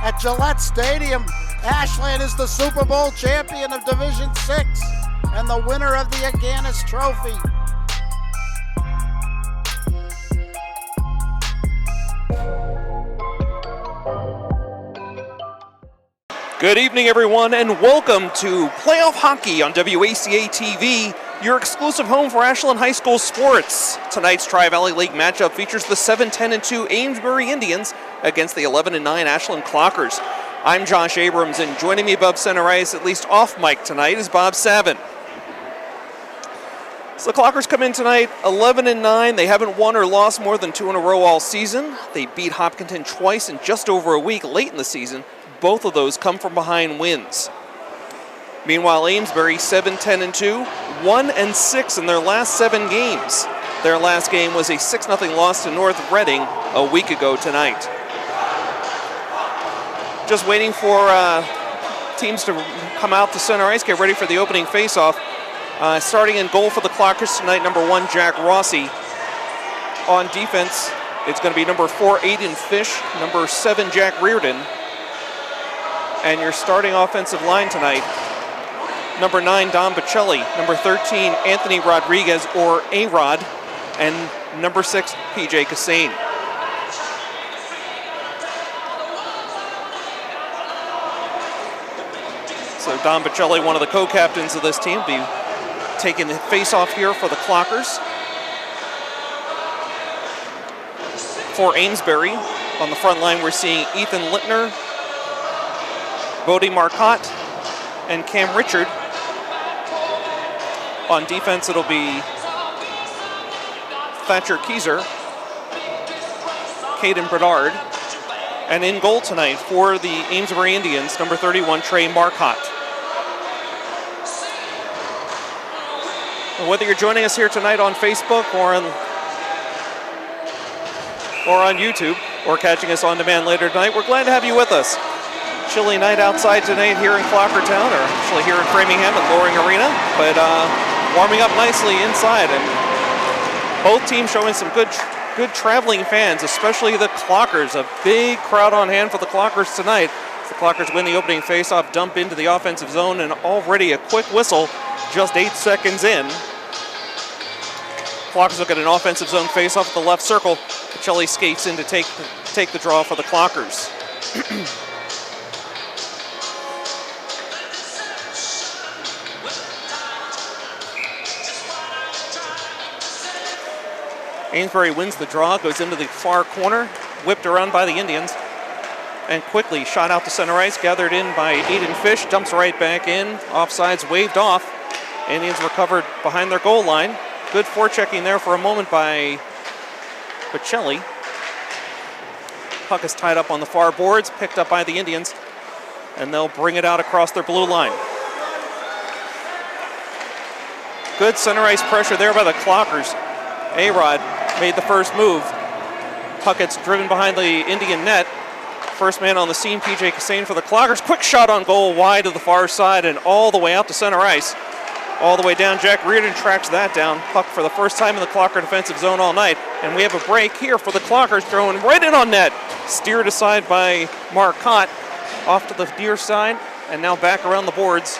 at Gillette Stadium. Ashland is the Super Bowl champion of Division 6 and the winner of the Aganis Trophy. Good evening, everyone, and welcome to Playoff Hockey on WACA-TV, your exclusive home for Ashland High School sports. Tonight's Tri-Valley League matchup features the 7-10-2 Amesbury Indians against the 11-9 Ashland Clockers. I'm Josh Abrams, and joining me above center ice, at least off mic tonight, is Bob Savin. So the Clockers come in tonight 11-9. They haven't won or lost more than 2 in a row all season. They beat Hopkinton twice in just over a week late in the season. Both of those come from behind wins. Meanwhile, Amesbury 7-10-2, 1-6 in their last 7 games. Their last game was a 6-0 loss to North Reading a week ago tonight. Just waiting for teams to come out to center ice, get ready for the opening faceoff. Starting in goal for the Clockers tonight, number 1, Jack Rossi. On defense, it's going to be number 4, Aiden Fish, number 7, Jack Reardon. And your starting offensive line tonight, number 9, Don Bocelli, number 13, Anthony Rodriguez, or A-Rod, and number 6, PJ Cassane. So Don Bocelli, one of the co-captains of this team, will be taking the face-off here for the Clockers. For Amesbury, on the front line, we're seeing Ethan Littner, Bodie Marcotte, and Cam Richard. On defense, it'll be Thatcher Keyser, Caden Bernard, and in goal tonight for the Amesbury Indians, number 31, Trey Marcotte. Whether you're joining us here tonight on Facebook or on YouTube, or catching us on demand later tonight, we're glad to have you with us. Chilly night outside tonight here in Clockertown, or actually here in Framingham at Loring Arena, but warming up nicely inside, and both teams showing some good traveling fans, especially the Clockers. A big crowd on hand for the Clockers tonight. The Clockers win the opening faceoff, dump into the offensive zone, and already a quick whistle just 8 seconds in. Clockers look at an offensive zone faceoff at the left circle. Bocelli skates in to take the draw for the Clockers. Amesbury wins the draw, goes into the far corner, whipped around by the Indians, and quickly shot out to center ice, gathered in by Aiden Fish, dumps right back in, offsides waved off. Indians recovered behind their goal line. Good forechecking there for a moment by Bocelli. Puck is tied up on the far boards, picked up by the Indians, and they'll bring it out across their blue line. Good center ice pressure there by the Clockers. A-Rod made the first move. Puck gets driven behind the Indian net. First man on the scene, PJ Cassane for the Clockers. Quick shot on goal, wide to the far side and all the way out to center ice. All the way down, Jack Reardon tracks that down. Puck for the first time in the Clocker defensive zone all night. And we have a break here for the Clockers, throwing right in on net. Steered aside by Marcotte, off to the near side, and now back around the boards.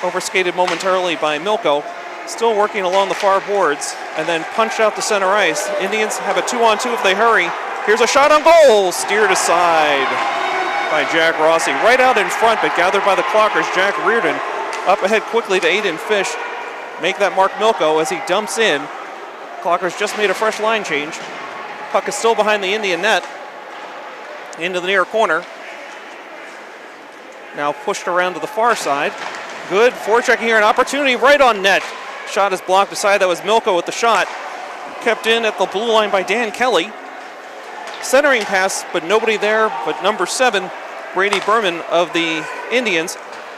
Overskated momentarily by Milko. Still working along the far boards, and then punched out to center ice. Indians have a 2-on-2 if they hurry. Here's a shot on goal, steered aside by Jack Rossi. Right out in front, but gathered by the Clockers. Jack Reardon up ahead quickly to Aiden Fish. Make that mark Milko as he dumps in. Clockers just made a fresh line change. Puck is still behind the Indian net. Into the near corner. Now pushed around to the far side. Good forechecking here, an opportunity right on net. Shot is blocked aside. That was Milko with the shot. Kept in at the blue line by Dan Kelly. Centering pass, but nobody there but number 7, Brady Berman of the Indians.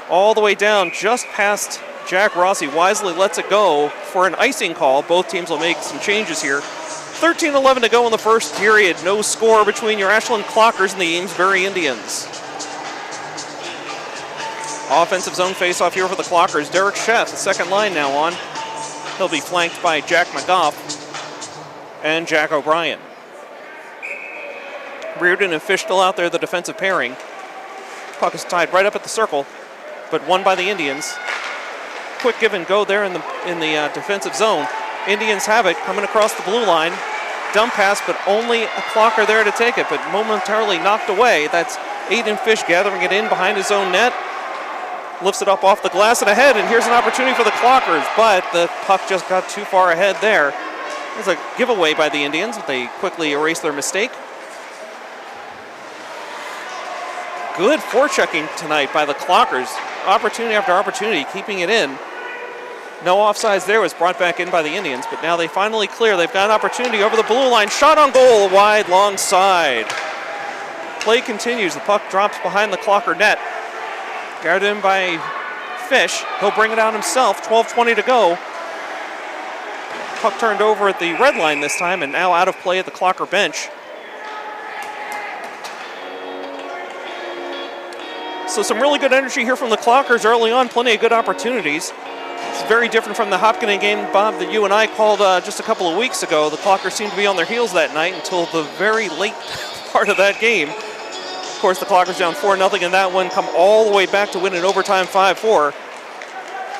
All the way down, just past Jack Rossi. Wisely lets it go for an icing call. Both teams will make some changes here. 13-11 to go in the first period. No score between your Ashland Clockers and the Amesbury Indians. Offensive zone faceoff here for the Clockers. Derek Scheff, the second line now on. He'll be flanked by Jack McGough and Jack O'Brien. Reardon and Fish still out there, the defensive pairing. Puck is tied right up at the circle, but won by the Indians. Quick give and go there in the defensive zone. Indians have it coming across the blue line. Dump pass, but only a Clocker there to take it, but momentarily knocked away. That's Aiden Fish gathering it in behind his own net. Lifts it up off the glass and ahead, and here's an opportunity for the Clockers, but the puck just got too far ahead there. It's a giveaway by the Indians. They quickly erase their mistake. Good forechecking tonight by the Clockers. Opportunity after opportunity, keeping it in. No offsides there, was brought back in by the Indians, but now they finally clear. They've got an opportunity over the blue line. Shot on goal, wide, long side. Play continues. The puck drops behind the Clocker net. Guarded in by Fish. He'll bring it out himself. 12:20 to go. Puck turned over at the red line this time, and now out of play at the Clocker bench. So some really good energy here from the Clockers early on. Plenty of good opportunities. It's very different from the Hopkinen game, Bob, that you and I called just a couple of weeks ago. The Clockers seemed to be on their heels that night until the very late part of that game. Of course, the Clockers down 4-0 in that one, come all the way back to win in overtime 5-4.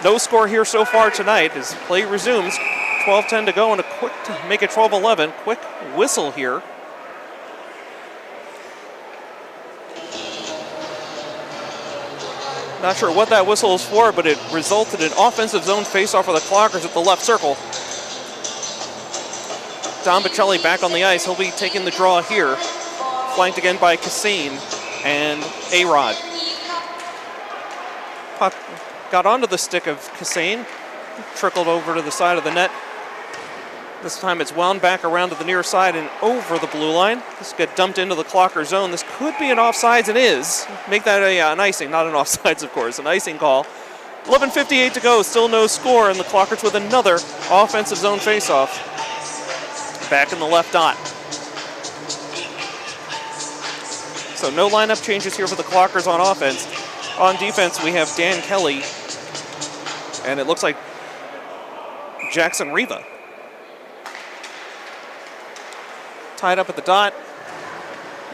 No score here so far tonight as play resumes. 12:10 to go and a quick to make it 12-11. Quick whistle here. Not sure what that whistle is for, but it resulted in offensive zone faceoff for the Clockers at the left circle. Don Bocelli back on the ice. He'll be taking the draw here. Flanked again by Cassane and A-Rod. Puck got onto the stick of Cassane, trickled over to the side of the net. This time it's wound back around to the near side and over the blue line. This gets dumped into the Clocker zone. This could be an offsides, and is. Make that an icing, not an offsides, of course, an icing call. 11:58 to go, still no score, and the Clockers with another offensive zone faceoff. Back in the left dot. So no lineup changes here for the Clockers on offense. On defense, we have Dan Kelly, and it looks like Jackson Riva. Tied up at the dot.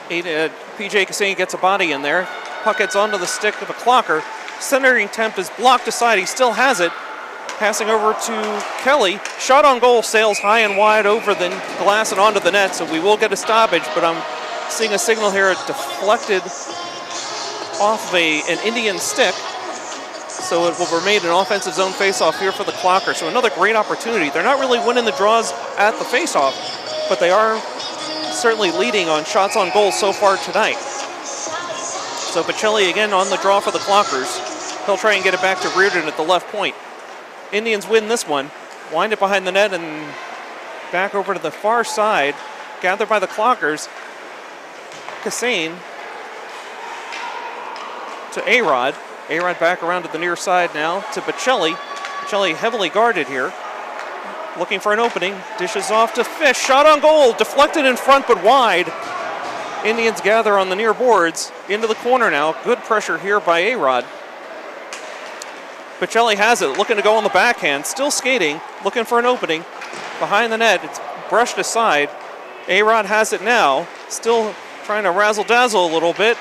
PJ Cassane gets a body in there. Puck gets onto the stick of a Clocker. Centering attempt is blocked aside. He still has it. Passing over to Kelly. Shot on goal, sails high and wide over the glass and onto the net, so we will get a stoppage, but I'm seeing a signal here. It deflected off of an Indian stick, so it will remain an offensive zone faceoff here for the Clocker. So another great opportunity. They're not really winning the draws at the faceoff, but they are certainly leading on shots on goal so far tonight. So Bocelli again on the draw for the Clockers. He'll try and get it back to Reardon at the left point. Indians win this one. Wind it behind the net and back over to the far side. Gathered by the Clockers. Cassane to A-Rod. A-Rod back around to the near side now to Bocelli. Bocelli heavily guarded here. Looking for an opening. Dishes off to Fish. Shot on goal. Deflected in front but wide. Indians gather on the near boards. Into the corner now. Good pressure here by A-Rod. Bocelli has it. Looking to go on the backhand. Still skating. Looking for an opening. Behind the net. It's brushed aside. A-Rod has it now. Still trying to razzle-dazzle a little bit.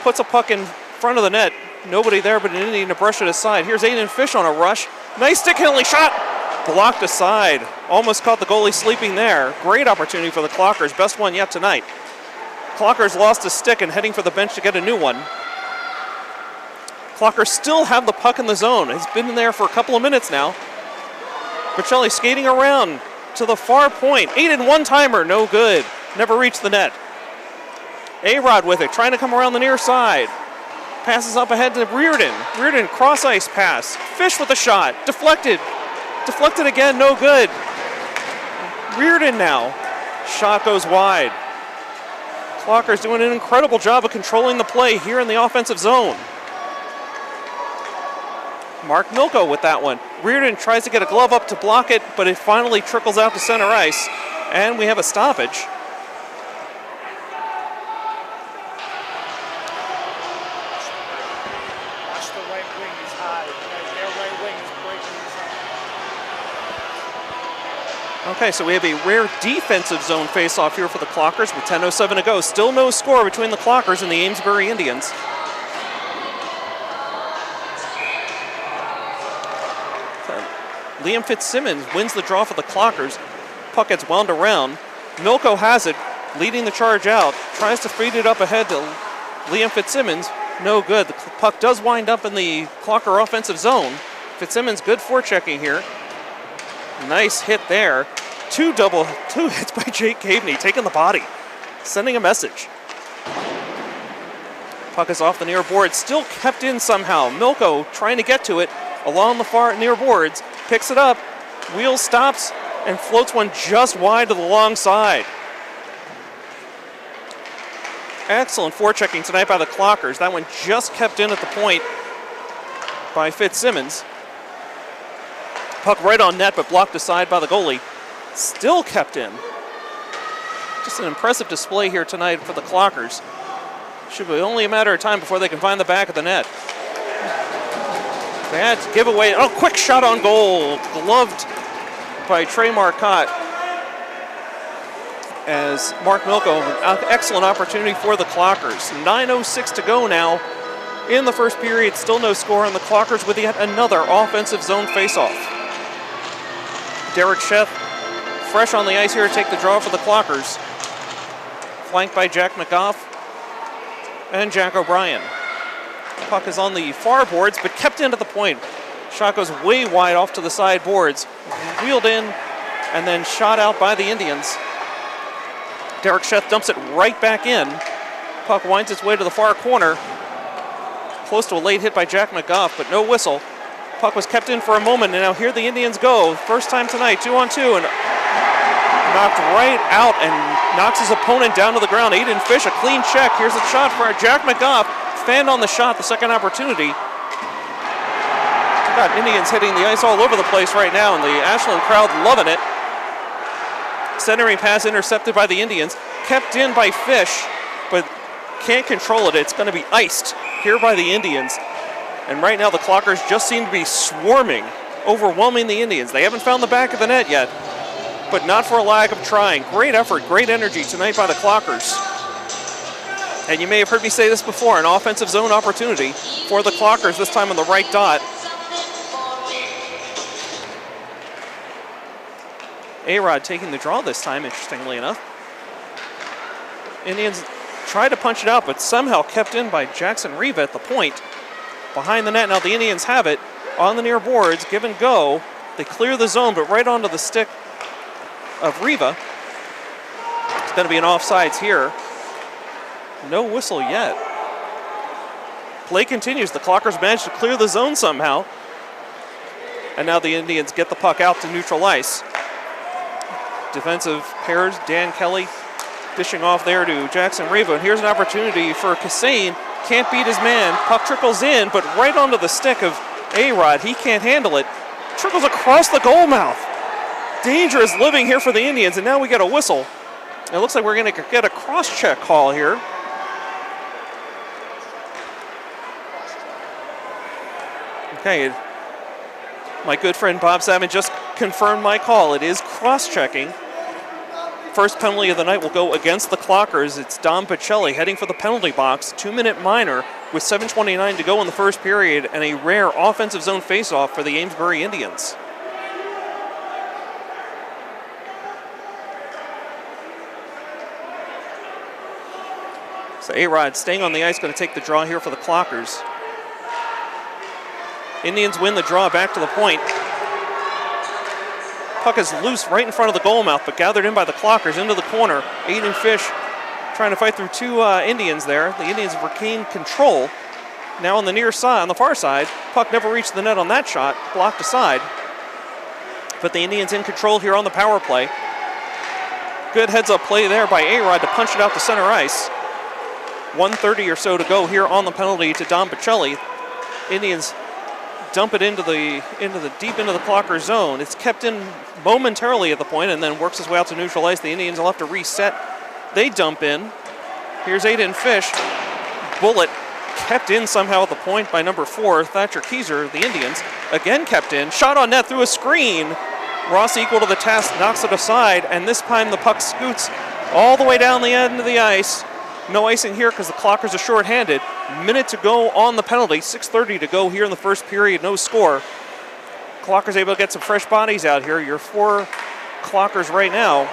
Puts a puck in front of the net. Nobody there but an Indian to brush it aside. Here's Aiden Fish on a rush. Nice stick-handling shot. Blocked aside. Almost caught the goalie sleeping there. Great opportunity for the Clockers. Best one yet tonight. Clockers lost a stick and heading for the bench to get a new one. Clockers still have the puck in the zone. It's been in there for a couple of minutes now. Bocelli skating around to the far point. Aiden one-timer. No good. Never reached the net. A-Rod with it. Trying to come around the near side. Passes up ahead to Reardon. Reardon cross-ice pass. Fish with a shot. Deflected. Deflected again, no good. Reardon now. Shot goes wide. Clocker's doing an incredible job of controlling the play here in the offensive zone. Mark Milko with that one. Reardon tries to get a glove up to block it, but it finally trickles out to center ice, and we have a stoppage. Okay, so we have a rare defensive zone face-off here for the Clockers with 10:07 to go. Still no score between the Clockers and the Amesbury Indians. Liam Fitzsimmons wins the draw for the Clockers. Puck gets wound around. Milko has it, leading the charge out. Tries to feed it up ahead to Liam Fitzsimmons. No good. The puck does wind up in the Clocker offensive zone. Fitzsimmons good forechecking here. Nice hit there. Two hits by Jake Caveney, taking the body, sending a message. Puck is off the near board, still kept in somehow. Milko trying to get to it along the far near boards, picks it up, wheel stops, and floats one just wide to the long side. Excellent forechecking tonight by the Clockers. That one just kept in at the point by Fitzsimmons. Puck right on net, but blocked aside by the goalie. Still kept in. Just an impressive display here tonight for the Clockers. Should be only a matter of time before they can find the back of the net. Bad giveaway. Oh, quick shot on goal. Gloved by Trey Marcotte. As Mark Milko, an excellent opportunity for the Clockers. 9:06 to go now in the first period. Still no score on the Clockers with yet another offensive zone faceoff. Derek Sheth, fresh on the ice here to take the draw for the Clockers. Flanked by Jack McGough and Jack O'Brien. Puck is on the far boards, but kept into the point. Shot goes way wide off to the side boards. Wheeled in and then shot out by the Indians. Derek Sheth dumps it right back in. Puck winds its way to the far corner. Close to a late hit by Jack McGough, but no whistle. Puck was kept in for a moment, and now here the Indians go. First time tonight, 2-on-2, and knocked right out and knocks his opponent down to the ground. Aiden Fish, a clean check. Here's a shot for Jack McGough. Fanned on the shot, the second opportunity. Got Indians hitting the ice all over the place right now, and the Ashland crowd loving it. Centering pass intercepted by the Indians. Kept in by Fish, but can't control it. It's going to be iced here by the Indians. And right now the Clockers just seem to be swarming, overwhelming the Indians. They haven't found the back of the net yet, but not for a lack of trying. Great effort, great energy tonight by the Clockers. And you may have heard me say this before, an offensive zone opportunity for the Clockers, this time on the right dot. A-Rod taking the draw this time, interestingly enough. Indians tried to punch it out, but somehow kept in by Jackson Riva at the point. Behind the net, now the Indians have it on the near boards, give and go. They clear the zone, but right onto the stick of Riva. It's going to be an offsides here. No whistle yet. Play continues. The Clockers managed to clear the zone somehow. And now the Indians get the puck out to neutral ice. Defensive pairs, Dan Kelly dishing off there to Jackson Riva. And here's an opportunity for Kassane. Can't beat his man. Puck trickles in, but right onto the stick of A-Rod. He can't handle it. Trickles across the goal mouth. Dangerous living here for the Indians, and now we get a whistle. It looks like we're going to get a cross-check call here. Okay, my good friend Bob Savin just confirmed my call. It is cross-checking. First penalty of the night will go against the Clockers. It's Dom Pacelli heading for the penalty box. 2-minute minor with 7:29 to go in the first period, and a rare offensive zone faceoff for the Amesbury Indians. So A-Rod staying on the ice, going to take the draw here for the Clockers. Indians win the draw back to the point. Puck is loose right in front of the goal mouth, but gathered in by the Clockers into the corner. Aiden Fish trying to fight through two Indians there. The Indians have regained control. Now on the near side, on the far side, puck never reached the net on that shot, blocked aside. But the Indians in control here on the power play. Good heads-up play there by A-Rod to punch it out to center ice. 1:30 or so to go here on the penalty to Dom Pacelli. Indians dump it into the deep into the Clocker zone. It's kept in momentarily at the point and then works its way out to neutral ice. The Indians will have to reset. They dump in. Here's Aiden Fish. Bullet kept in somehow at the point by number 4, Thatcher Keyser, the Indians. Again kept in. Shot on net through a screen. Ross equal to the task, knocks it aside, and this time the puck scoots all the way down the end of the ice. No icing here because the Clockers are shorthanded. Minute to go on the penalty, 6:30 to go here in the first period, no score. Clockers able to get some fresh bodies out here. Your 4 Clockers right now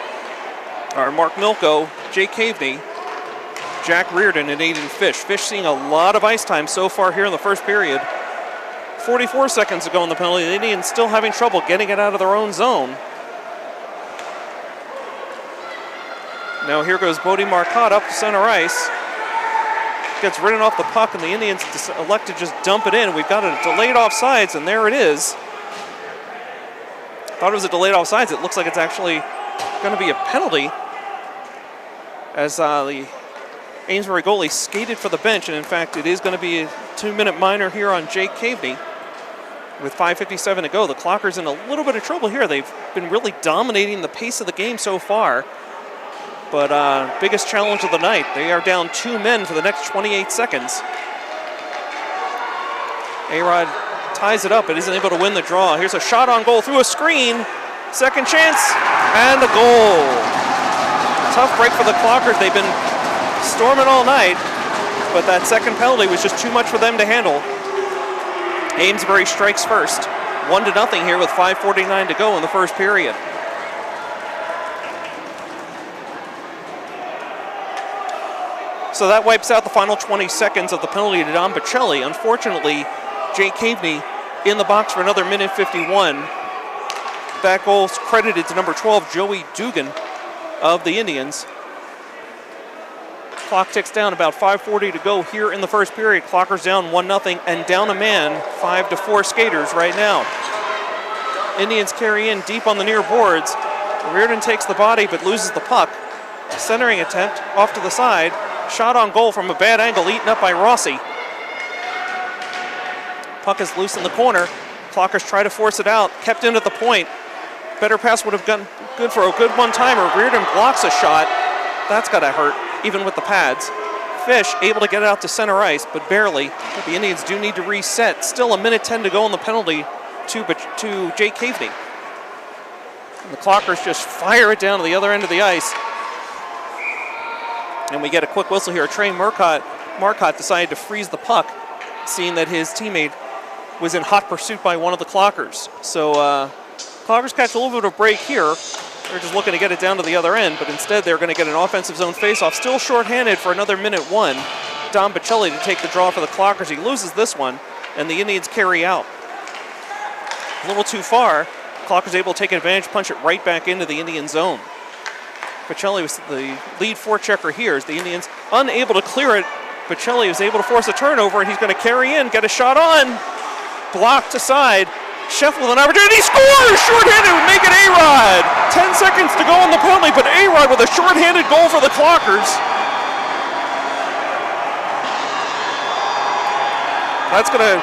are Mark Milko, Jake Caveney, Jack Reardon, and Aiden Fish. Fish seeing a lot of ice time so far here in the first period. 44 seconds to go in the penalty. The Indians still having trouble getting it out of their own zone. Now here goes Bodie Marcotte up to center ice. Gets ridden off the puck, and the Indians elect to just dump it in. We've got a delayed offsides, and there it is. Thought it was a delayed offsides. It looks like it's actually going to be a penalty, as the Amesbury goalie skated for the bench, and in fact it is going to be a 2-minute minor here on Jake Caveney. With 5:57 to go, the Clockers in a little bit of trouble here. They've been really dominating the pace of the game so far, but biggest challenge of the night. They are down 2 men for the next 28 seconds. A-Rod ties it up, but isn't able to win the draw. Here's a shot on goal through a screen. Second chance, and a goal. Tough break for the Clockers. They've been storming all night, but that second penalty was just too much for them to handle. Amesbury strikes first. 1-0 here with 5:49 to go in the first period. So that wipes out the final 20 seconds of the penalty to Don Bocelli. Unfortunately, Jake Caveney in the box for another minute 51. That goal's credited to number 12, Joey Dugan of the Indians. Clock ticks down, about 5:40 to go here in the first period. Clockers down 1-0 and down a man, 5-4 skaters right now. Indians carry in deep on the near boards. Reardon takes the body but loses the puck. Centering attempt off to the side. Shot on goal from a bad angle, eaten up by Rossi. Puck is loose in the corner. Clockers try to force it out, kept in at the point. Better pass would have been good for a good one-timer. Reardon blocks a shot. That's gotta hurt, even with the pads. Fish able to get it out to center ice, but barely. The Indians do need to reset. Still a minute 10 to go on the penalty to Jake Caveney. And the Clockers just fire it down to the other end of the ice. And we get a quick whistle here. Trey Marcotte decided to freeze the puck, seeing that his teammate was in hot pursuit by one of the Clockers. So Clockers catch a little bit of a break here. They're just looking to get it down to the other end, but instead they're going to get an offensive zone faceoff. Still shorthanded for another minute 1. Don Bocelli to take the draw for the Clockers. He loses this one, and the Indians carry out. A little too far. Clockers able to take advantage, punch it right back into the Indian zone. Bocelli was the lead forechecker here as the Indians unable to clear it. Bocelli was able to force a turnover, and he's going to carry in, get a shot on. Blocked aside. Sheff with an opportunity, scores! Shorthanded would make it A-Rod. 10 seconds to go on the penalty, but A-Rod with a shorthanded goal for the Clockers. That's going to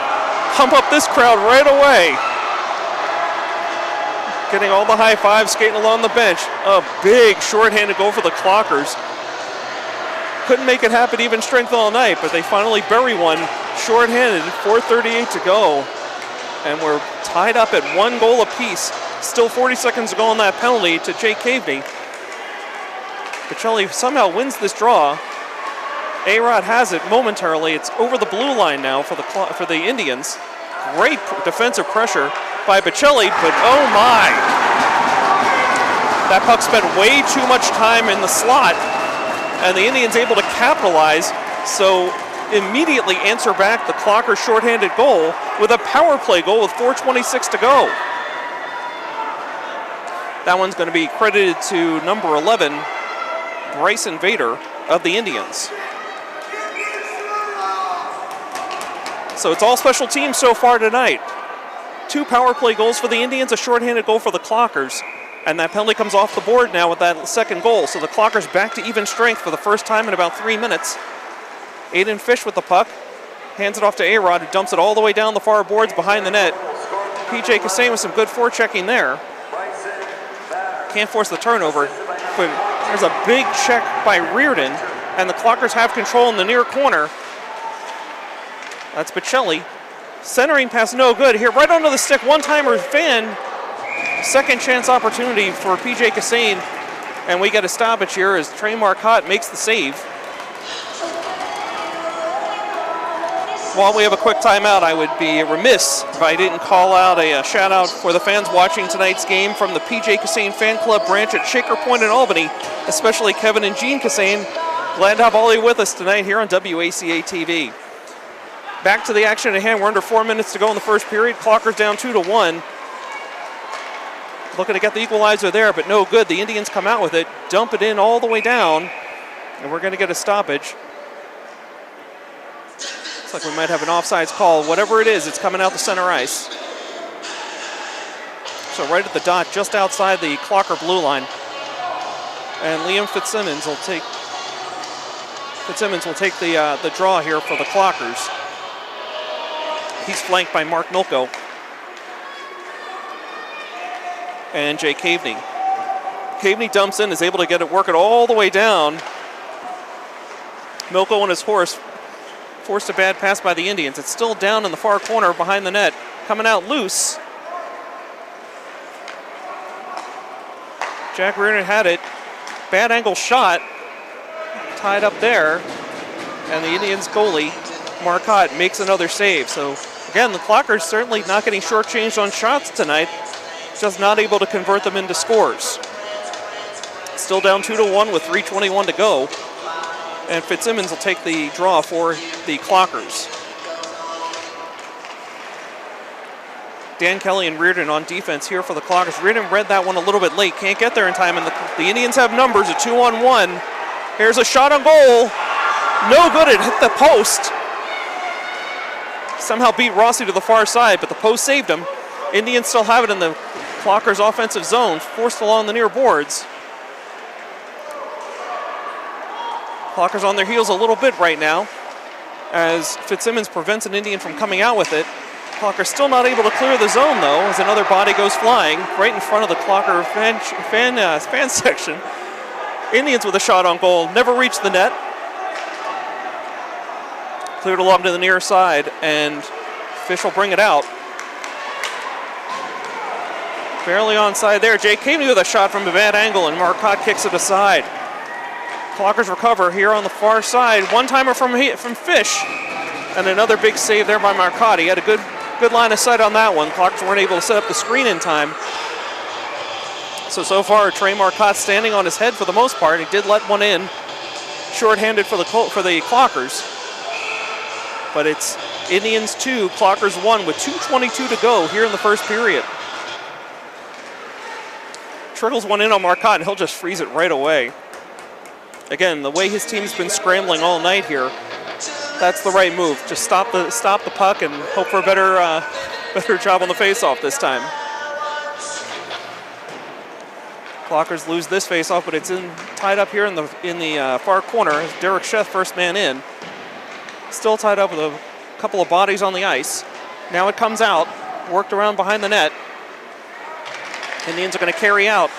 pump up this crowd right away. Getting all the high fives, skating along the bench. A big shorthanded goal for the Clockers. Couldn't make it happen even strength all night, but they finally bury one shorthanded. 4:38 to go. And we're tied up at 1 goal apiece. Still 40 seconds to go on that penalty to Jake Caveney. Bocelli somehow wins this draw. A-Rod has it momentarily. It's over the blue line now for the Indians. Great defensive pressure by Bocelli, but oh my! That puck spent way too much time in the slot, and the Indians able to capitalize. So immediately answer back the Clocker shorthanded goal with a power play goal with 4:26 to go. That one's going to be credited to number 11, Bryson Vader of the Indians. So it's all special teams so far tonight. 2 power play goals for the Indians, a shorthanded goal for the Clockers. And that penalty comes off the board now with that second goal. So the Clockers back to even strength for the first time in about 3 minutes. Aiden Fish with the puck. Hands it off to A-Rod, who dumps it all the way down the far boards behind the net. PJ Kassane with some good forechecking there. Can't force the turnover, but there's a big check by Reardon, and the Clockers have control in the near corner. That's Bocelli. Centering pass no good. Here right onto the stick, one-timer fan second chance opportunity for PJ Kassane, and we get a stoppage here as Trey Marcotte makes the save. While we have a quick timeout, I would be remiss if I didn't call out a shout out for the fans watching tonight's game from the PJ Kassane Fan Club branch at Shaker Point in Albany, especially Kevin and Jean Kassane. Glad to have all of you with us tonight here on WACA-TV. Back to the action at hand. We're under 4 minutes to go in the first period. Clockers down 2-1. Looking to get the equalizer there, but no good. The Indians come out with it, dump it in all the way down, and we're going to get a stoppage. Looks like we might have an offsides call. Whatever it is, it's coming out the center ice. So right at the dot, just outside the Clocker blue line. And Liam Fitzsimmons will take the draw here for the Clockers. He's flanked by Mark Milko and Jay Caveney. Caveney dumps in, is able to work it all the way down. Milko and his horse forced a bad pass by the Indians. It's still down in the far corner behind the net. Coming out loose. Jack Reardon had it. Bad angle shot. Tied up there. And the Indians goalie, Marcotte, makes another save. So again, the Clockers certainly not getting shortchanged on shots tonight. Just not able to convert them into scores. Still down 2-1 with 3:21 to go. And Fitzsimmons will take the draw for the Clockers. Dan Kelly and Reardon on defense here for the Clockers. Reardon read that one a little bit late. Can't get there in time, and the Indians have numbers, a 2-on-1. Here's a shot on goal. No good, it hit the post. Somehow beat Rossi to the far side, but the post saved him. Indians still have it in the Clockers offensive zone, forced along the near boards. Clockers on their heels a little bit right now as Fitzsimmons prevents an Indian from coming out with it. Clockers still not able to clear the zone though as another body goes flying right in front of the Clocker fan section. Indians with a shot on goal, never reached the net. Cleared along to the near side and Fish will bring it out. Barely onside there. Jay Caveney with a shot from a bad angle and Marcotte kicks it aside. Clockers recover here on the far side. One-timer from Fish. And another big save there by Marcotte. He had a good line of sight on that one. Clockers weren't able to set up the screen in time. So far, Trey Marcotte standing on his head for the most part. He did let one in. Short-handed for the Clockers. But it's Indians 2, Clockers 1 with 2:22 to go here in the first period. Trickles one in on Marcotte and he'll just freeze it right away. Again, the way his team's been scrambling all night here, that's the right move. Just stop the puck and hope for a better job on the faceoff this time. Clockers lose this faceoff, but it's tied up here in the far corner. Derek Sheth, first man in. Still tied up with a couple of bodies on the ice. Now it comes out, worked around behind the net. Indians are going to carry out,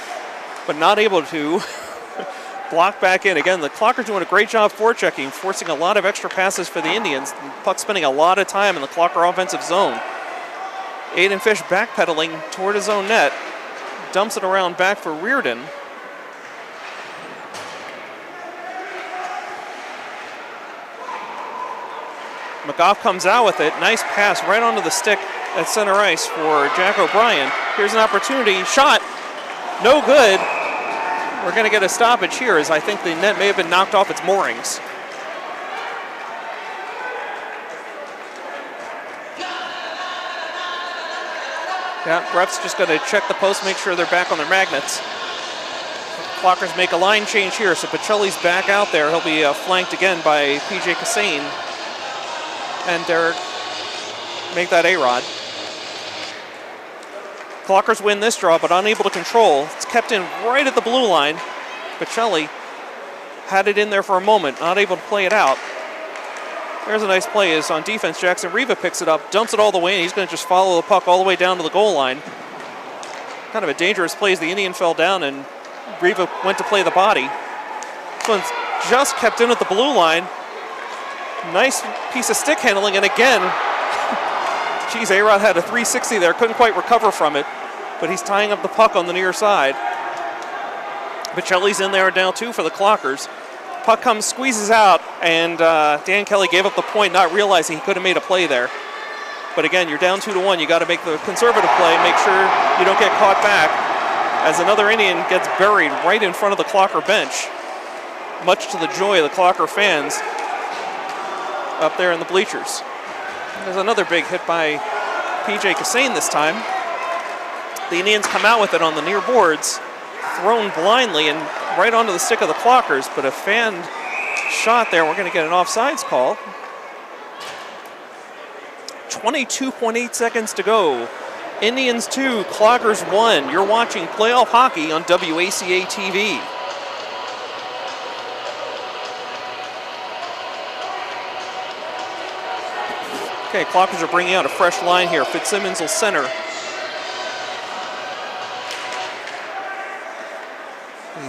but not able to. Block back in. Again, the Clockers doing a great job forechecking, forcing a lot of extra passes for the Indians. The puck spending a lot of time in the Clocker offensive zone. Aiden Fish backpedaling toward his own net. Dumps it around back for Reardon. McGough comes out with it. Nice pass right onto the stick at center ice for Jack O'Brien. Here's an opportunity. Shot. No good. We're going to get a stoppage here as I think the net may have been knocked off its moorings. Yeah, ref's just going to check the post, make sure they're back on their magnets. Clockers make a line change here, so Pacelli's back out there. He'll be flanked again by PJ Kassane. And Derek make that A-Rod. Clockers win this draw, but unable to control. It's kept in right at the blue line. Pacelli had it in there for a moment, not able to play it out. There's a nice play. Is on defense. Jackson Riva picks it up, dumps it all the way, and he's going to just follow the puck all the way down to the goal line. Kind of a dangerous play as the Indian fell down, and Riva went to play the body. This one's just kept in at the blue line. Nice piece of stick handling, and again, geez, A-Rod had a 360 there, couldn't quite recover from it. but he's tying up the puck on the near side. Bocelli's in there now too for the Clockers. Puck comes, squeezes out, and Dan Kelly gave up the point, not realizing he could have made a play there. But again, you're down 2-1. You got to make the conservative play, make sure you don't get caught back, as another Indian gets buried right in front of the Clocker bench, much to the joy of the Clocker fans up there in the bleachers. There's another big hit by PJ Kassane this time. The Indians come out with it on the near boards, thrown blindly and right onto the stick of the Clockers, but a fanned shot there. We're going to get an offsides call. 22.8 seconds to go. Indians 2, Clockers 1. You're watching playoff hockey on WACA-TV. Okay, Clockers are bringing out a fresh line here. Fitzsimmons will center.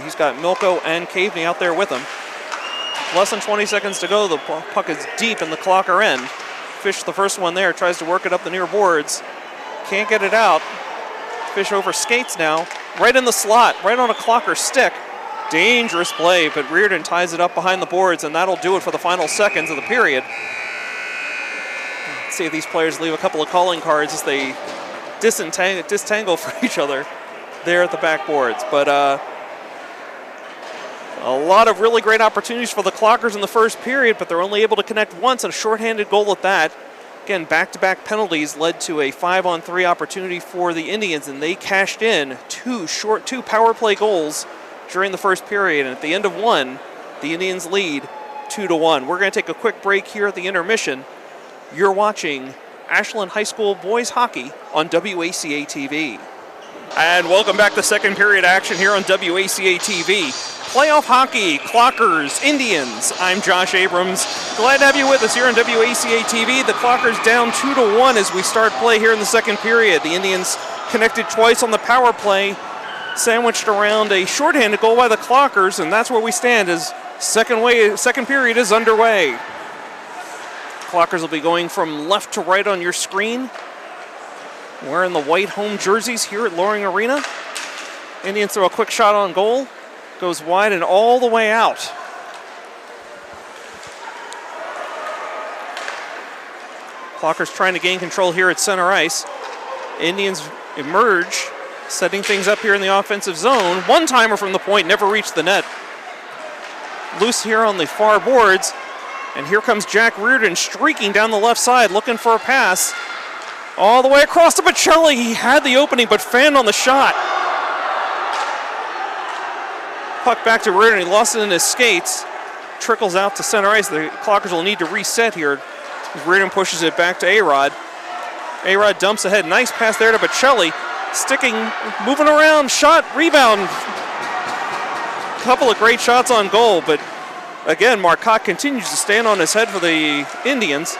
He's got Milko and Caveney out there with him. Less than 20 seconds to go. The puck is deep in the Clocker end. Fish, the first one there, tries to work it up the near boards. Can't get it out. Fish over skates now. Right in the slot, right on a Clocker stick. Dangerous play, but Reardon ties it up behind the boards, and that'll do it for the final seconds of the period. Let's see if these players leave a couple of calling cards as they disentangle for each other there at the backboards. But a lot of really great opportunities for the Clockers in the first period, but they're only able to connect once, and a shorthanded goal at that. Again, back-to-back penalties led to a 5-on-3 opportunity for the Indians, and they cashed in two power play goals during the first period. And at the end of one, the Indians lead 2-1. We're going to take a quick break here at the intermission. You're watching Ashland High School boys hockey on WACA-TV. And welcome back to second period action here on WACA-TV. Playoff hockey, Clockers, Indians. I'm Josh Abrams. Glad to have you with us here on WACA-TV. The Clockers down 2-1 as we start play here in the second period. The Indians connected twice on the power play, sandwiched around a shorthanded goal by the Clockers, and that's where we stand as second period is underway. Clockers will be going from left to right on your screen, wearing the white home jerseys here at Loring Arena. Indians throw a quick shot on goal. Goes wide and all the way out. Clockers trying to gain control here at center ice. Indians emerge, setting things up here in the offensive zone. One-timer from the point, never reached the net. Loose here on the far boards. And here comes Jack Reardon streaking down the left side, looking for a pass. All the way across to Bocelli. He had the opening, but fanned on the shot. Puck back to Reardon. He lost it in his skates. Trickles out to center ice. The Clockers will need to reset here. Reardon pushes it back to A-Rod. A-Rod dumps ahead. Nice pass there to Bocelli. Sticking, moving around, shot, rebound. A couple of great shots on goal, but again, Marcotte continues to stand on his head for the Indians,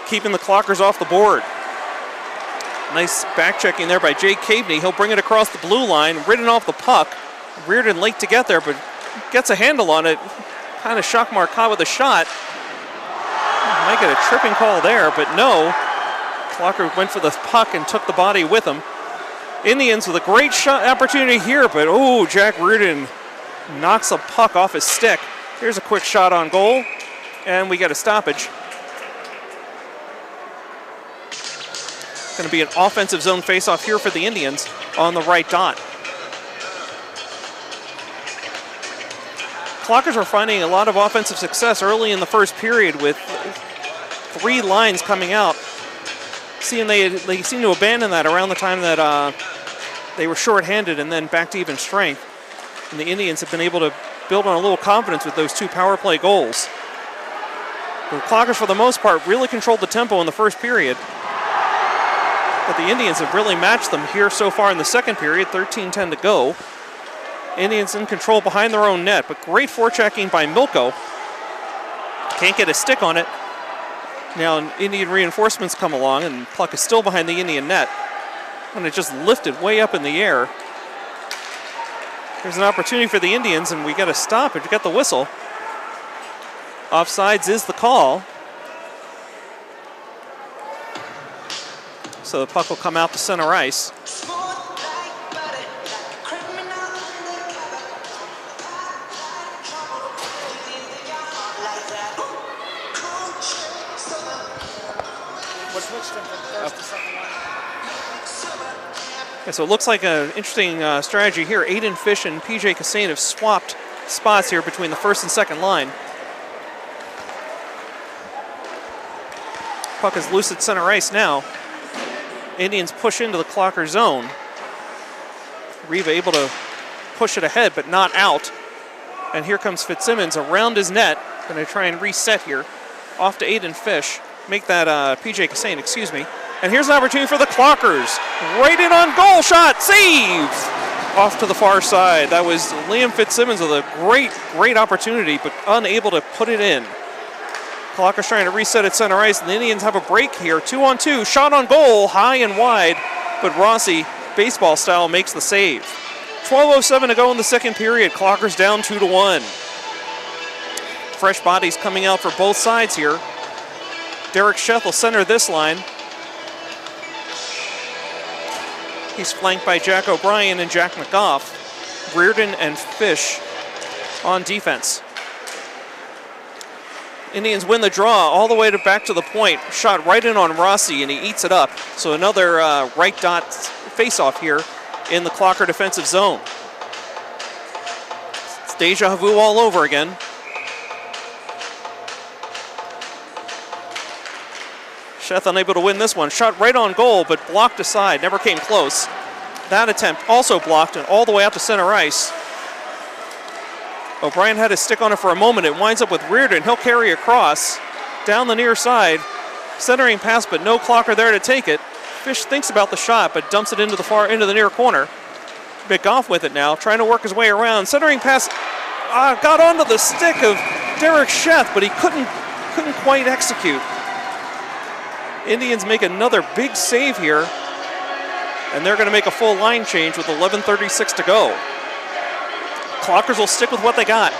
keeping the Clockers off the board. Nice back checking there by Jake Caveney. He'll bring it across the blue line, ridden off the puck. Reardon late to get there, but gets a handle on it. Kind of shocked Marcotte with a shot. Might get a tripping call there, but no. Clocker went for the puck and took the body with him. Indians with a great shot opportunity here, but oh, Jack Reardon knocks a puck off his stick. Here's a quick shot on goal, and we get a stoppage. Going to be an offensive zone faceoff here for the Indians on the right dot. Clockers are finding a lot of offensive success early in the first period with three lines coming out. They seem to abandon that around the time that they were shorthanded and then back to even strength. And the Indians have been able to build on a little confidence with those two power play goals. The Clockers, for the most part, really controlled the tempo in the first period. But the Indians have really matched them here so far in the second period, 13-10 to go. Indians in control behind their own net, but great forechecking by Milko. Can't get a stick on it. Now Indian reinforcements come along, and puck is still behind the Indian net. And it just lifted way up in the air. There's an opportunity for the Indians, and we got to stop it. We got the whistle. Offsides is the call. So the puck will come out to center ice. What switched him from first to second line? Yeah, so it looks like an interesting strategy here. Aiden Fish and PJ Kassane have swapped spots here between the first and second line. Puck is loose at center ice now. Indians push into the Clocker zone. Riva able to push it ahead, but not out. And here comes Fitzsimmons around his net. Going to try and reset here. Off to Aiden Fish. Make that PJ Kassane, excuse me. And here's an opportunity for the Clockers. Right in on goal shot, save! Off to the far side. That was Liam Fitzsimmons with a great opportunity, but unable to put it in. Clockers trying to reset at center ice, and the Indians have a break here. 2-on-2, shot on goal, high and wide, but Rossi, baseball style, makes the save. 12:07 to go in the second period. Clockers down 2-1. Fresh bodies coming out for both sides here. Derek Sheth will center this line. He's flanked by Jack O'Brien and Jack McGough. Reardon and Fish on defense. Indians win the draw all the way back to the point. Shot right in on Rossi, and he eats it up. So another right dot face-off here in the Clocker defensive zone. It's deja vu all over again. Sheth unable to win this one. Shot right on goal, but blocked aside. Never came close. That attempt also blocked and all the way out to center ice. O'Brien had his stick on it for a moment. It winds up with Reardon. He'll carry across down the near side. Centering pass, but no Clocker there to take it. Fish thinks about the shot, but dumps it into the near corner. McGough with it now, trying to work his way around. Centering pass got onto the stick of Derek Sheth, but he couldn't quite execute. Indians make another big save here, and they're going to make a full line change with 11:36 to go. Clockers will stick with what they got.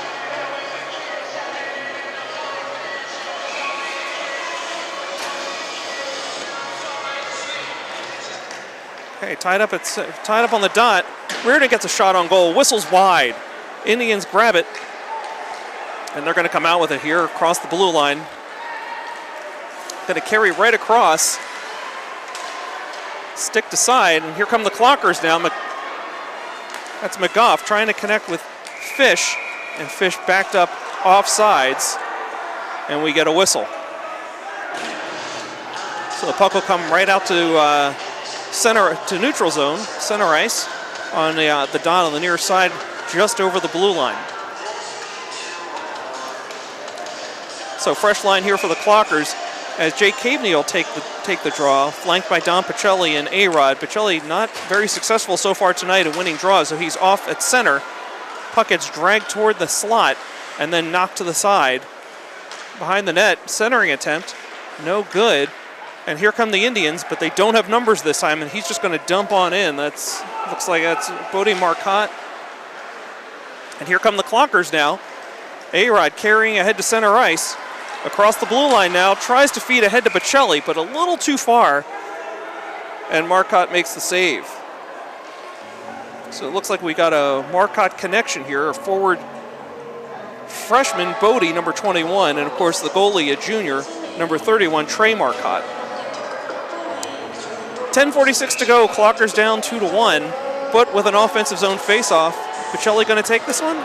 Okay, tied up on the dot. Reardon gets a shot on goal, whistles wide. Indians grab it, and they're going to come out with it here across the blue line. Going to carry right across. Stick to side, and here come the Clockers now. That's McGough trying to connect with Fish, and Fish backed up off sides, and we get a whistle. So the puck will come right out to neutral zone, center ice, on the dot on the near side, just over the blue line. So fresh line here for the Clockers, as Jake Caveney will take the draw, flanked by Don Pacelli and A-Rod. Pacelli not very successful so far tonight in winning draws, so he's off at center. Puck gets dragged toward the slot and then knocked to the side. Behind the net, centering attempt, no good. And here come the Indians, but they don't have numbers this time, and he's just going to dump on in. Looks like that's Bodie Marcotte. And here come the Clockers now. A-Rod carrying ahead to center ice. Across the blue line now, tries to feed ahead to Pacelli, but a little too far, and Marcotte makes the save. So it looks like we got a Marcotte connection here, a forward freshman, Bodie, number 21, and of course the goalie, a junior, number 31, Trey Marcotte. 10:46 to go, Clockers down 2-1, but with an offensive zone face-off. Pacelli going to take this one?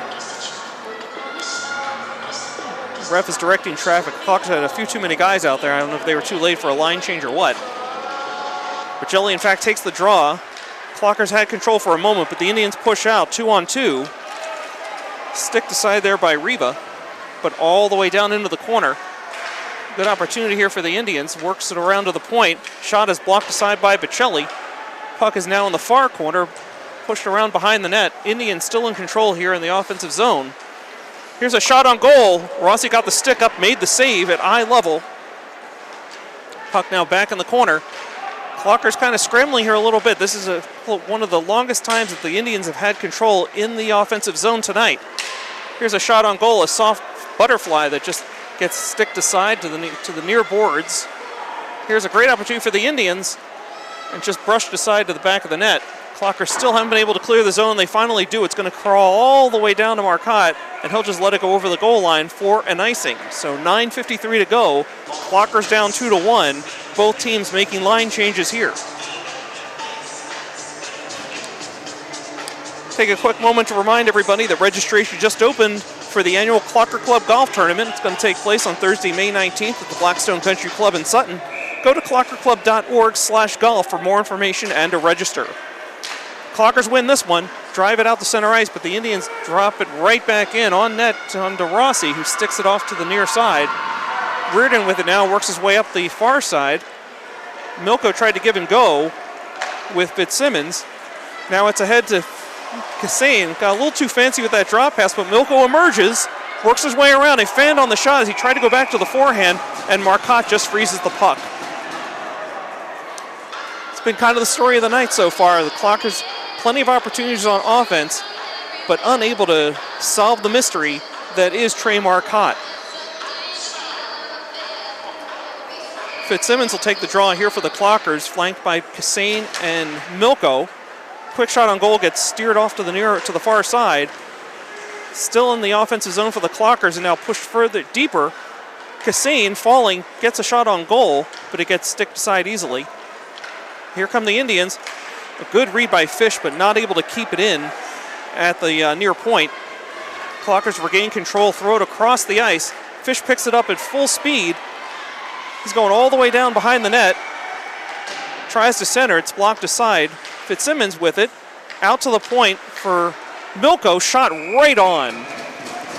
Ref is directing traffic. Clockers had a few too many guys out there. I don't know if they were too late for a line change or what. Pacelli, in fact, takes the draw. Clockers had control for a moment, but the Indians push out 2-on-2. Stick to side there by Riva, but all the way down into the corner. Good opportunity here for the Indians. Works it around to the point. Shot is blocked aside by Pacelli. Puck is now in the far corner, pushed around behind the net. Indians still in control here in the offensive zone. Here's a shot on goal. Rossi got the stick up, made the save at eye level. Puck now back in the corner. Clockers kind of scrambling here a little bit. This is one of the longest times that the Indians have had control in the offensive zone tonight. Here's a shot on goal, a soft butterfly that just gets sticked aside to the near boards. Here's a great opportunity for the Indians, and just brushed aside to the back of the net. Clockers still haven't been able to clear the zone. They finally do. It's going to crawl all the way down to Marcotte, and he'll just let it go over the goal line for an icing. So 9:53 to go. Clockers down 2-1. Both teams making line changes here. Take a quick moment to remind everybody that registration just opened for the annual Clocker Club Golf Tournament. It's going to take place on Thursday, May 19th at the Blackstone Country Club in Sutton. Go to clockerclub.org/golf for more information and to register. Clockers win this one, drive it out to center ice, but the Indians drop it right back in on net onto Rossi, who sticks it off to the near side. Reardon with it now, works his way up the far side. Milko tried to give and go with Fitzsimmons. Now it's ahead to Kassane. Got a little too fancy with that drop pass, but Milko emerges, works his way around. He fanned on the shot as he tried to go back to the forehand, and Marcotte just freezes the puck. It's been kind of the story of the night so far. The Clockers, plenty of opportunities on offense, but unable to solve the mystery that is Trey Marcotte. Fitzsimmons will take the draw here for the Clockers, flanked by Kassane and Milko. Quick shot on goal gets steered off to the far side. Still in the offensive zone for the Clockers and now pushed further deeper. Kassane falling, gets a shot on goal, but it gets sticked aside easily. Here come the Indians. A good read by Fish, but not able to keep it in at the near point. Clockers regain control, throw it across the ice. Fish picks it up at full speed. He's going all the way down behind the net. Tries to center, it's blocked aside. Fitzsimmons with it, out to the point for Milko, shot right on.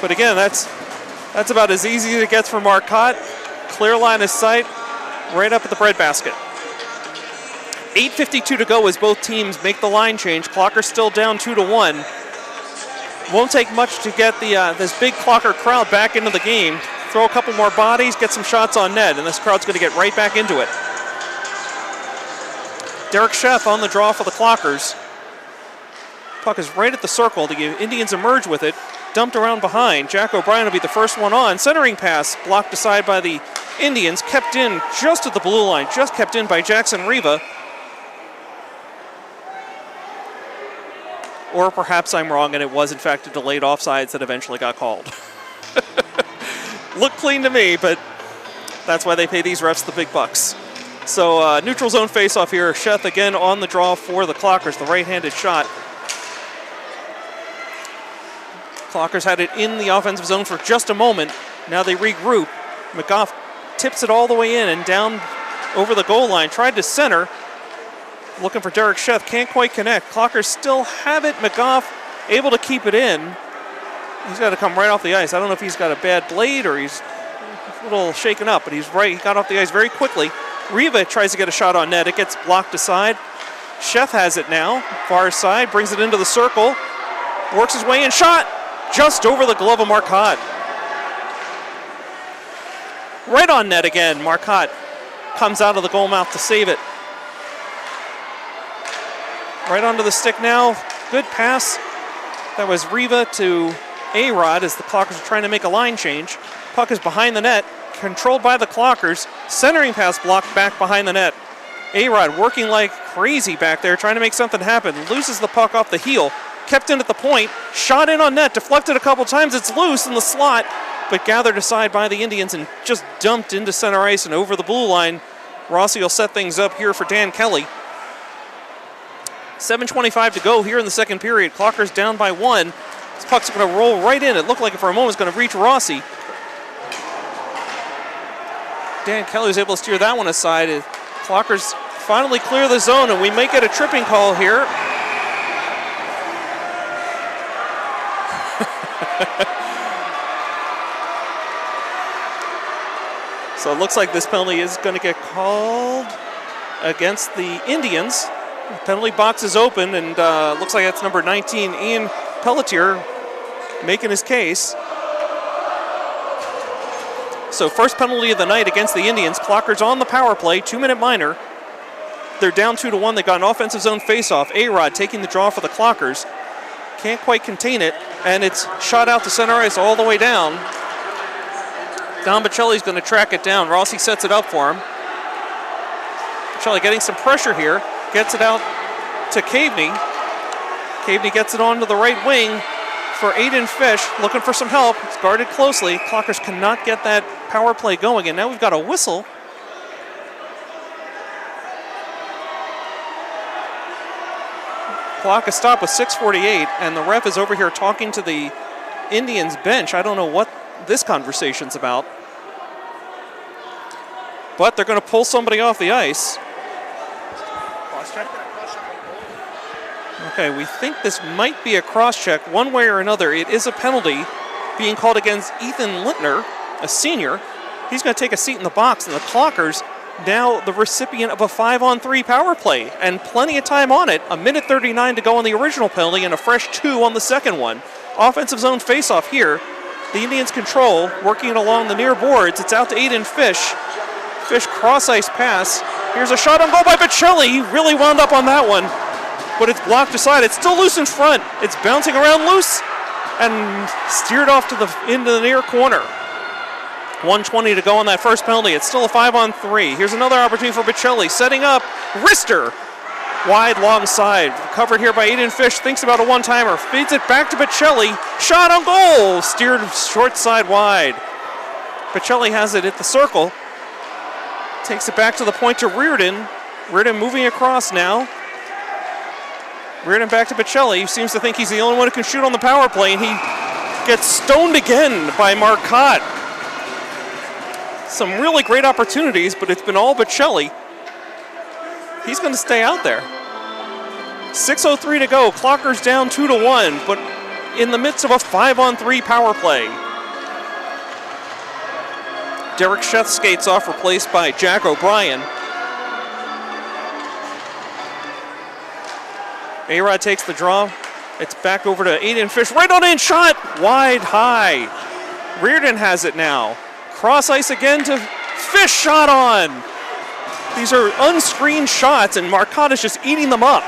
But again, that's about as easy as it gets for Marcotte. Clear line of sight, right up at the breadbasket. 8:52 to go as both teams make the line change. Clocker still down 2-1. Won't take much to get this big Clocker crowd back into the game. Throw a couple more bodies, get some shots on net, and this crowd's going to get right back into it. Derek Sheff on the draw for the Clockers. Puck is right at the circle. The Indians emerge with it. Dumped around behind. Jack O'Brien will be the first one on. Centering pass blocked aside by the Indians. Kept in just at the blue line. Just kept in by Jackson Riva. Or perhaps I'm wrong and it was in fact a delayed offsides that eventually got called. Looked clean to me, but that's why they pay these refs the big bucks. So neutral zone face-off here. Sheth again on the draw for the Clockers, the right-handed shot. Clockers had it in the offensive zone for just a moment. Now they regroup. McGough tips it all the way in and down over the goal line. Tried to center. Looking for Derek Sheth, can't quite connect. Clockers still have it. McGough able to keep it in. He's got to come right off the ice. I don't know if he's got a bad blade or he's a little shaken up, but he's right. He got off the ice very quickly. Riva tries to get a shot on net. It gets blocked aside. Sheth has it now. Far side, brings it into the circle. Works his way in. Shot! Just over the glove of Marcotte. Right on net again. Marcotte comes out of the goal mouth to save it. Right onto the stick now. Good pass. That was Riva to A-Rod as the Clockers are trying to make a line change. Puck is behind the net. Controlled by the Clockers. Centering pass blocked back behind the net. A-Rod working like crazy back there, trying to make something happen. Loses the puck off the heel. Kept in at the point. Shot in on net. Deflected a couple times. It's loose in the slot, but gathered aside by the Indians and just dumped into center ice and over the blue line. Rossi will set things up here for Dan Kelly. 7:25 to go here in the second period. Clockers down by 1. This puck's going to roll right in. It looked like it for a moment was going to reach Rossi. Dan Kelly was able to steer that one aside. Clockers finally clear the zone, and we may get a tripping call here. So it looks like this penalty is going to get called against the Indians. The penalty box is open, and looks like that's number 19, Ian Pelletier, making his case. So first penalty of the night against the Indians. Clockers on the power play, 2-minute minor. They're down 2-1. They got an offensive zone faceoff. A-Rod taking the draw for the Clockers. Can't quite contain it, and it's shot out to center ice all the way down. Don Bocelli's going to track it down. Rossi sets it up for him. Bocelli getting some pressure here. Gets it out to Caveney. Caveney gets it onto the right wing for Aiden Fish, looking for some help. It's guarded closely. Clockers cannot get that power play going, and now we've got a whistle. Clock is stopped with 6:48, and the ref is over here talking to the Indians bench. I don't know what this conversation's about. But they're going to pull somebody off the ice. Okay, we think this might be a cross-check. One way or another, it is a penalty being called against Ethan Lintner, a senior. He's going to take a seat in the box, and the Clockers now the recipient of a 5-on-3 power play, and plenty of time on it. 1:39 to go on the original penalty and a fresh 2 on the second one. Offensive zone face-off here. The Indians control, working it along the near boards. It's out to Aiden Fish. Fish cross-ice pass. Here's a shot on goal by Bocelli. He really wound up on that one, but it's blocked aside. It's still loose in front. It's bouncing around loose and steered off to into the near corner. 1:20 to go on that first penalty. It's still a 5-on-3. Here's another opportunity for Bocelli. Setting up. Wrister. Wide, long side. Covered here by Aiden Fish. Thinks about a one-timer. Feeds it back to Bocelli. Shot on goal. Steered short side wide. Bocelli has it at the circle. Takes it back to the point to Reardon. Reardon moving across now. Reardon back to Bocelli. He seems to think he's the only one who can shoot on the power play, and he gets stoned again by Marcotte. Some really great opportunities, but it's been all Bocelli. He's going to stay out there. 6:03 to go. Clockers down 2-1, but in the midst of a 5-on-3 power play. Derek Sheth skates off, replaced by Jack O'Brien. A-Rod takes the draw. It's back over to Aiden Fish. Right on in, shot! Wide, high. Reardon has it now. Cross ice again to Fish, shot on. These are unscreened shots, and Marcotte is just eating them up.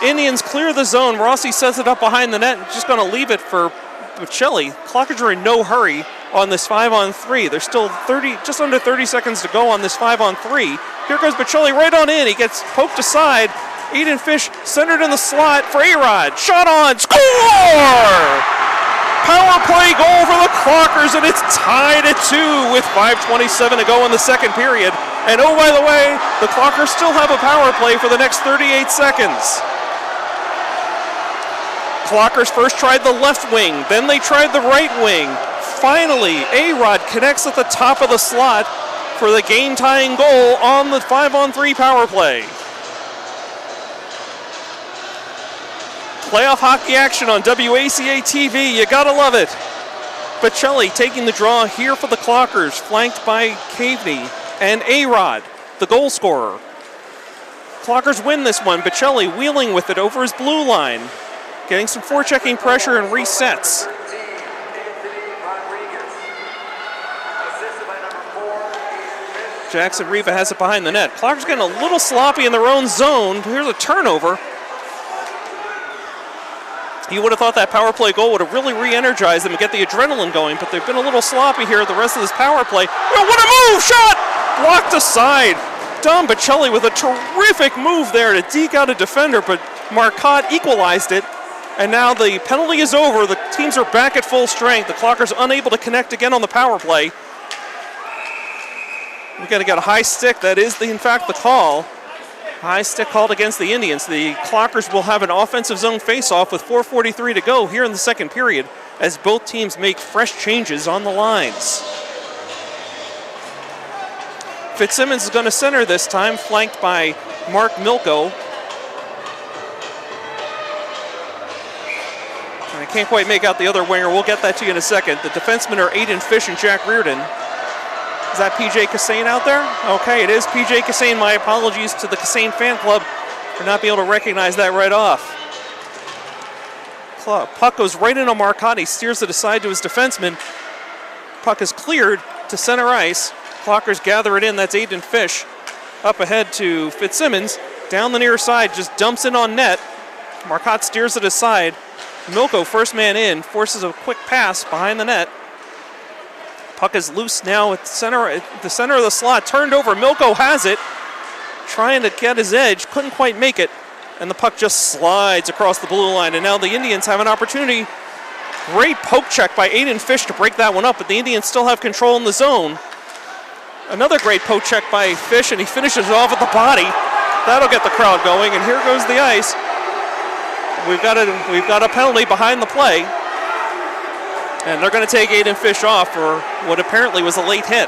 Indians clear the zone. Rossi sets it up behind the net, just going to leave it for Bocelli. Clockers are in no hurry on this 5-on-3. There's still just under 30 seconds to go on this 5-on-3. Here goes Bocelli right on in. He gets poked aside. Aiden Fish centered in the slot for A-Rod. Shot on, score! Power play goal for the Clockers, and it's tied at 2 with 5:27 to go in the second period. And oh, by the way, the Clockers still have a power play for the next 38 seconds. Clockers first tried the left wing, then they tried the right wing. Finally, A-Rod connects at the top of the slot for the game-tying goal on the 5-on-3 power play. Playoff hockey action on WACA-TV. You gotta love it. Bocelli taking the draw here for the Clockers, flanked by Caveney and A-Rod, the goal scorer. Clockers win this one. Bocelli wheeling with it over his blue line, getting some forechecking pressure and resets. Jackson Riva has it behind the net. Clockers getting a little sloppy in their own zone. Here's a turnover. You would have thought that power play goal would have really re-energized them and get the adrenaline going, but they've been a little sloppy here at the rest of this power play. Oh, what a move! Shot! Blocked aside. Dom Bocelli with a terrific move there to deke out a defender, but Marcotte equalized it, and now the penalty is over. The teams are back at full strength. The Clockers unable to connect again on the power play. We've got to get a high stick. That is, in fact, the call. High stick called against the Indians. The Clockers will have an offensive zone face-off with 4:43 to go here in the second period as both teams make fresh changes on the lines. Fitzsimmons is going to center this time, flanked by Mark Milko. And I can't quite make out the other winger. We'll get that to you in a second. The defensemen are Aiden Fish and Jack Reardon. Is that PJ Cassane out there? Okay, it is PJ Cassane. My apologies to the Cassane fan club for not being able to recognize that right off. Puck goes right into Marcotte. He steers it aside to his defenseman. Puck is cleared to center ice. Clockers gather it in. That's Aiden Fish. Up ahead to Fitzsimmons. Down the near side, just dumps in on net. Marcotte steers it aside. Milko, first man in, forces a quick pass behind the net. Puck is loose now at the center of the slot. Turned over. Milko has it. Trying to get his edge. Couldn't quite make it. and the puck just slides across the blue line, and now the Indians have an opportunity. Great poke check by Aiden Fish to break that one up, but the Indians still have control in the zone. Another great poke check by Fish, and he finishes it off at the body. That'll get the crowd going, and here goes the ice. We've got a penalty behind the play, and they're going to take Aiden Fish off for what apparently was a late hit.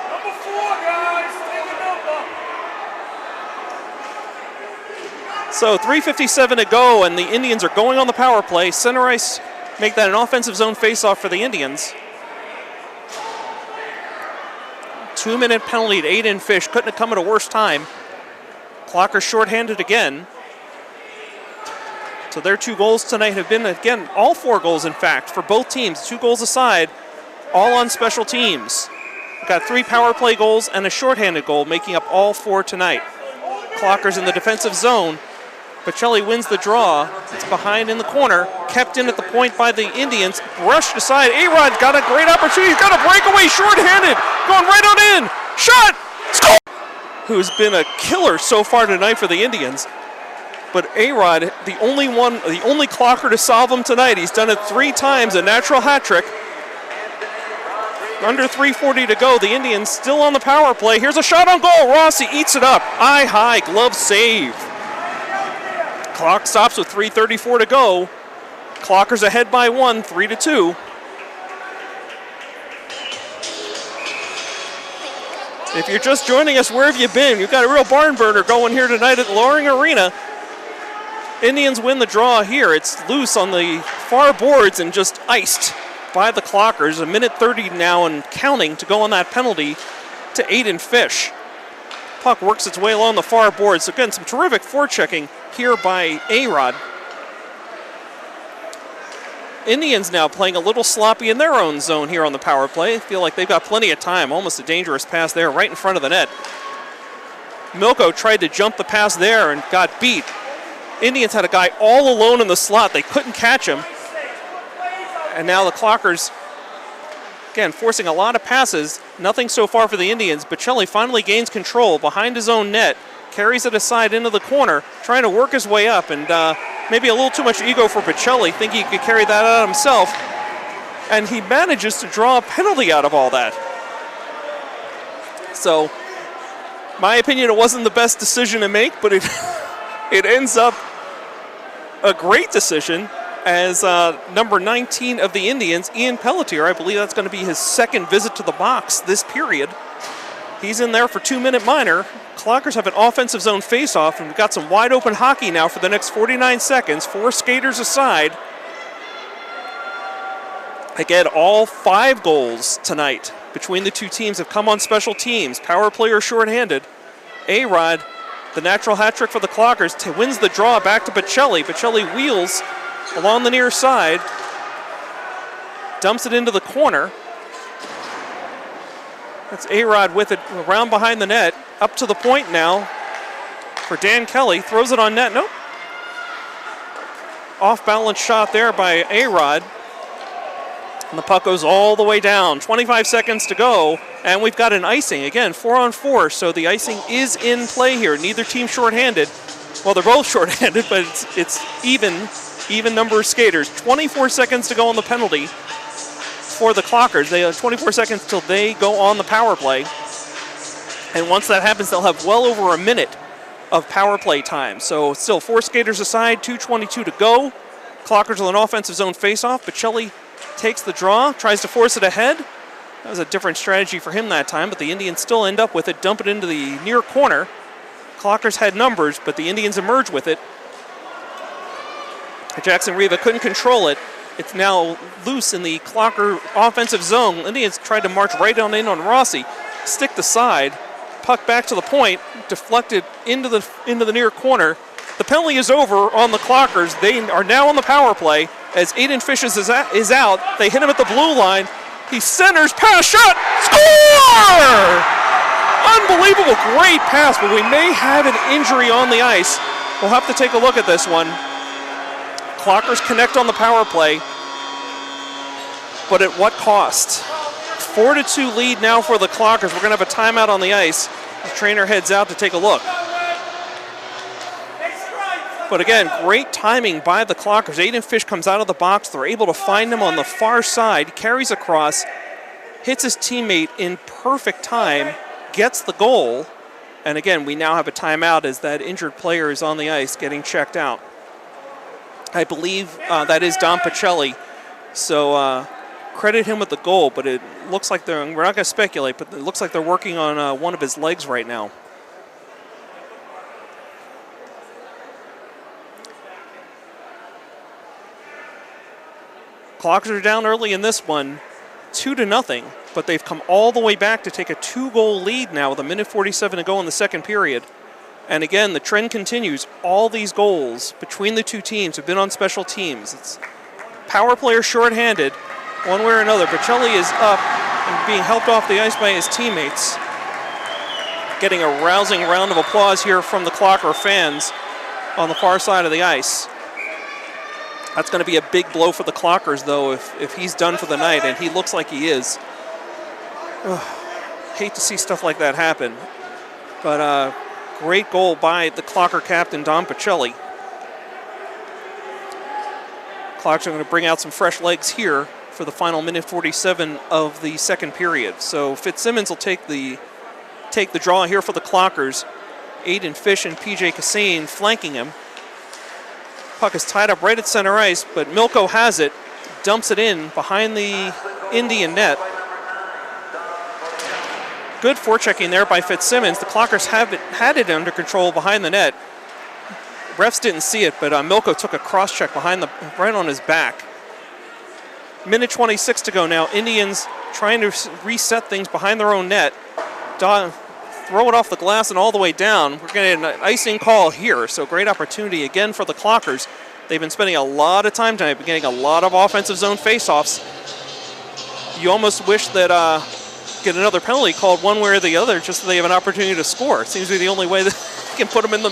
Number 4, guys, take a number. So 3:57 to go, and the Indians are going on the power play. Center ice make that an offensive zone faceoff for the Indians. 2-minute penalty to Aiden Fish. Couldn't have come at a worse time. Clockers shorthanded again. So their 2 goals tonight have been, again, all 4 goals, in fact, for both teams. 2 goals aside, all on special teams. We've got 3 power play goals and a shorthanded goal, making up all 4 tonight. Clockers in the defensive zone. Bocelli wins the draw. It's behind in the corner. Kept in at the point by the Indians. Brushed aside. A-Rod's got a great opportunity. He's got a breakaway shorthanded. Going right on in. Shot! Score! Who's been a killer so far tonight for the Indians. But A-Rod, the only clocker to solve him tonight. He's done it 3 times, a natural hat trick. Under 3:40 to go. The Indians still on the power play. Here's a shot on goal. Rossi eats it up. Eye high, glove save. Clock stops with 3:34 to go. Clockers ahead by 1, 3-2. If you're just joining us, where have you been? You've got a real barn burner going here tonight at Loring Arena. Indians win the draw here. It's loose on the far boards and just iced by the Clockers. 1:30 now and counting to go on that penalty to Aiden Fish. Puck works its way along the far boards. So again, some terrific forechecking here by A-Rod. Indians now playing a little sloppy in their own zone here on the power play. Feel like they've got plenty of time. Almost a dangerous pass there right in front of the net. Milko tried to jump the pass there and got beat. Indians had a guy all alone in the slot. They couldn't catch him. And now the Clockers, again, forcing a lot of passes. Nothing so far for the Indians. Bocelli finally gains control behind his own net. Carries it aside into the corner, trying to work his way up, and maybe a little too much ego for Bocelli, thinking he could carry that out himself. And he manages to draw a penalty out of all that. So, my opinion, it wasn't the best decision to make, but it ends up a great decision as number 19 of the Indians, Ian Pelletier, I believe that's going to be his 2nd visit to the box this period. He's in there for 2-minute minor. Clockers have an offensive zone faceoff, and we've got some wide open hockey now for the next 49 seconds. 4 skaters aside. Again, all 5 goals tonight between the 2 teams have come on special teams. Power play or shorthanded. A-Rod, the natural hat trick for the Clockers, wins the draw back to Bocelli. Bocelli wheels along the near side. Dumps it into the corner. That's A-Rod with it around behind the net. Up to the point now for Dan Kelly. Throws it on net. Nope. Off-balance shot there by A-Rod. And the puck goes all the way down. 25 seconds to go. And we've got an icing. Again, 4-on-4. So the icing is in play here. Neither team shorthanded. Well, they're both shorthanded, but it's even number of skaters. 24 seconds to go on the penalty for the Clockers. They have 24 seconds till they go on the power play. And once that happens, they'll have well over a minute of power play time. So still 4 skaters aside, 2:22 to go. Clockers with an offensive zone faceoff. Bocelli takes the draw, tries to force it ahead. That was a different strategy for him that time, but the Indians still end up with it, dump it into the near corner. Clockers had numbers, but the Indians emerge with it. Jackson Riva couldn't control it. It's now loose in the Clocker offensive zone. Indians tried to march right on in on Rossi. Stick the side. Puck back to the point. Deflected into the near corner. The penalty is over on the Clockers. They are now on the power play as Aiden Fish is out. They hit him at the blue line. He centers, pass, shot, score! Unbelievable, great pass, but we may have an injury on the ice. We'll have to take a look at this one. Clockers connect on the power play, but at what cost? 4-2 lead now for the Clockers. We're going to have a timeout on the ice. The trainer heads out to take a look. But again, great timing by the Clockers. Aiden Fish comes out of the box. They're able to find him on the far side, carries across, hits his teammate in perfect time, gets the goal. And again, we now have a timeout as that injured player is on the ice getting checked out. I believe that is Don Pacelli. So credit him with the goal, but it looks like we're not going to speculate, but it looks like they're working on one of his legs right now. Clockers are down early in this one, 2-0, but they've come all the way back to take a 2-goal lead now with 1:47 to go in the second period. And again, the trend continues. All these goals between the two teams have been on special teams. It's power player shorthanded, one way or another. Pacelli is up and being helped off the ice by his teammates. Getting a rousing round of applause here from the Clocker fans on the far side of the ice. That's going to be a big blow for the Clockers, though, if he's done for the night, and he looks like he is. Hate to see stuff like that happen. But great goal by the Clocker captain, Don Pacelli. Clockers are going to bring out some fresh legs here for the final 1:47 of the second period. So Fitzsimmons will take the draw here for the Clockers. Aiden Fish and PJ Cassane flanking him. Puck is tied up right at center ice, but Milko has it, dumps it in behind the Indian net. Good forechecking there by Fitzsimmons. The Clockers had it under control behind the net. Refs didn't see it, but Milko took a cross check right on his back. 1:26 to go now. Indians trying to reset things behind their own net. Throw it off the glass and all the way down. We're getting an icing call here, so great opportunity again for the Clockers. They've been spending a lot of time tonight, been getting a lot of offensive zone faceoffs. You almost wish that get another penalty called one way or the other, just so they have an opportunity to score. It seems to be the only way that you can put them in the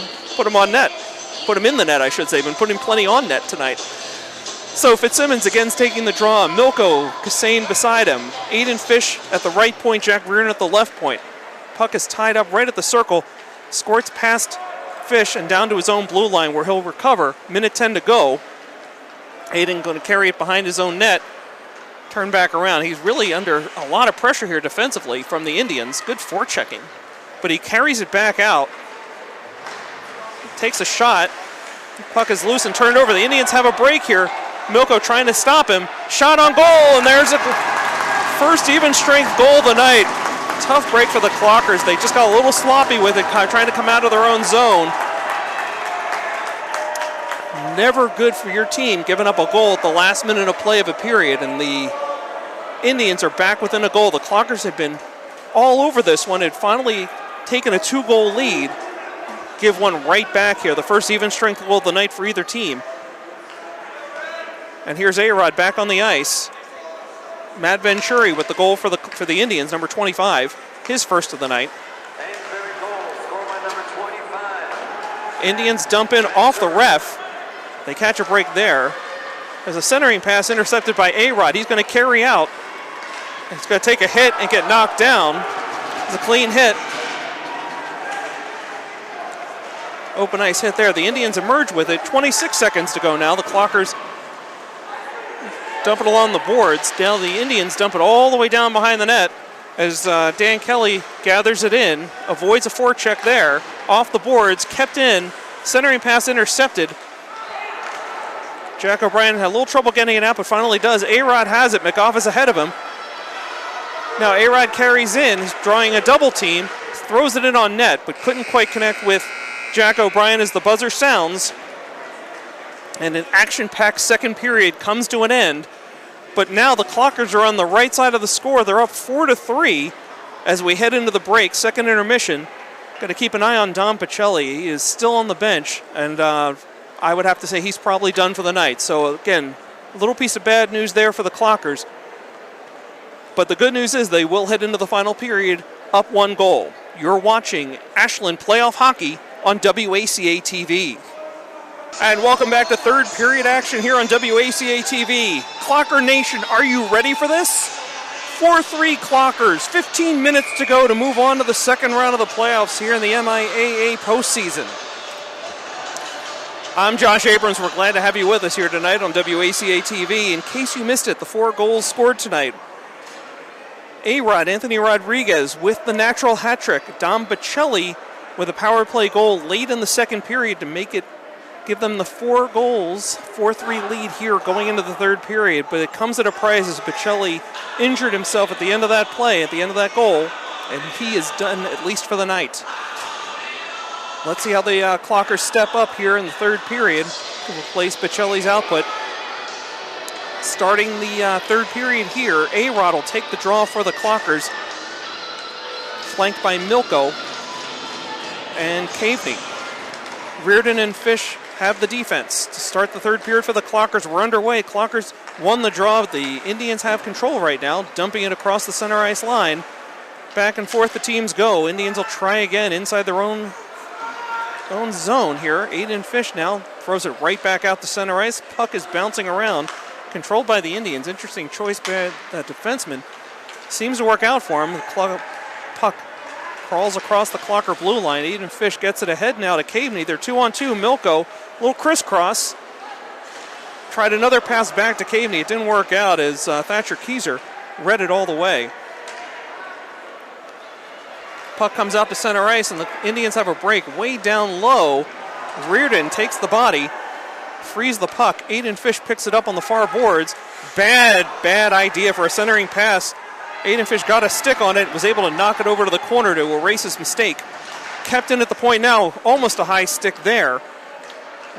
net, I should say. Been putting plenty on net tonight. So Fitzsimmons again's taking the draw. Milko, Cassane beside him. Aiden Fish at the right point, Jack Reardon at the left point. Puck is tied up right at the circle, squirts past Fish and down to his own blue line where he'll recover. 1:10 to go. Aiden going to carry it behind his own net, turn back around. He's really under a lot of pressure here defensively from the Indians. Good forechecking, but he carries it back out. Takes a shot. Puck is loose and turned over. The Indians have a break here. Milko trying to stop him. Shot on goal, and there's a first even strength goal of the night. Tough break for the Clockers. They just got a little sloppy with it, trying to come out of their own zone. Never good for your team giving up a goal at the last minute of play of a period, and the Indians are back within a goal. The Clockers have been all over this one. Had finally taken a 2-goal lead. Give one right back here. The first even strength goal of the night for either team. And here's A-Rod back on the ice. Matt Venturi with the goal for the Indians, number 25, his first of the night. Amesbury goal, scored by number 25. Indians dump in off the ref. They catch a break there. There's a centering pass intercepted by A-Rod. He's going to carry out. He's going to take a hit and get knocked down. It's a clean hit. Open ice hit there. The Indians emerge with it. 26 seconds to go now. The Clockers dump it along the boards. Now the Indians dump it all the way down behind the net as Dan Kelly gathers it in, avoids a forecheck there, off the boards, kept in, centering pass intercepted. Jack O'Brien had a little trouble getting it out, but finally does. A-Rod has it. McGough is ahead of him. Now A-Rod carries in, he's drawing a double team, throws it in on net, but couldn't quite connect with Jack O'Brien as the buzzer sounds. And an action-packed second period comes to an end. But now the Clockers are on the right side of the score. They're up 4-3 as we head into the break, second intermission. Got to keep an eye on Don Pacelli. He is still on the bench, and I would have to say he's probably done for the night. So again, a little piece of bad news there for the Clockers. But the good news is they will head into the final period up 1 goal. You're watching Ashland playoff hockey on WACA-TV. And welcome back to third period action here on WACA-TV. Clocker Nation, are you ready for this? 4-3 Clockers. 15 minutes to go to move on to the second round of the playoffs here in the MIAA postseason. I'm Josh Abrams. We're glad to have you with us here tonight on WACA-TV. In case you missed it, the 4 goals scored tonight. A-Rod, Anthony Rodriguez with the natural hat trick. Dom Bocelli with a power play goal late in the second period to give them the 4 goals, 4-3 lead here going into the third period. But it comes at a price as Bocelli injured himself at the end of that play, at the end of that goal, and he is done at least for the night. Let's see how the Clockers step up here in the third period to replace Bocelli's output. Starting the third period here, A-Rod will take the draw for the Clockers, flanked by Milko and Caveney. Reardon and Fish have the defense. To start the third period for the Clockers, we're underway. Clockers won the draw. The Indians have control right now, dumping it across the center ice line. Back and forth the teams go. Indians will try again inside their own zone here. Aiden Fish now throws it right back out to center ice. Puck is bouncing around, controlled by the Indians. Interesting choice by that defenseman. Seems to work out for him. The puck crawls across the Clocker blue line. Aiden Fish gets it ahead now to Caveney. They're 2-on-2. Milko, little crisscross. Tried another pass back to Caveney. It didn't work out as Thatcher Keyser read it all the way. Puck comes out to center ice, and the Indians have a break way down low. Reardon takes the body, frees the puck. Aiden Fish picks it up on the far boards. Bad idea for a centering pass. Aiden Fish got a stick on it, was able to knock it over to the corner to erase his mistake. Kept in at the point now, almost a high stick there.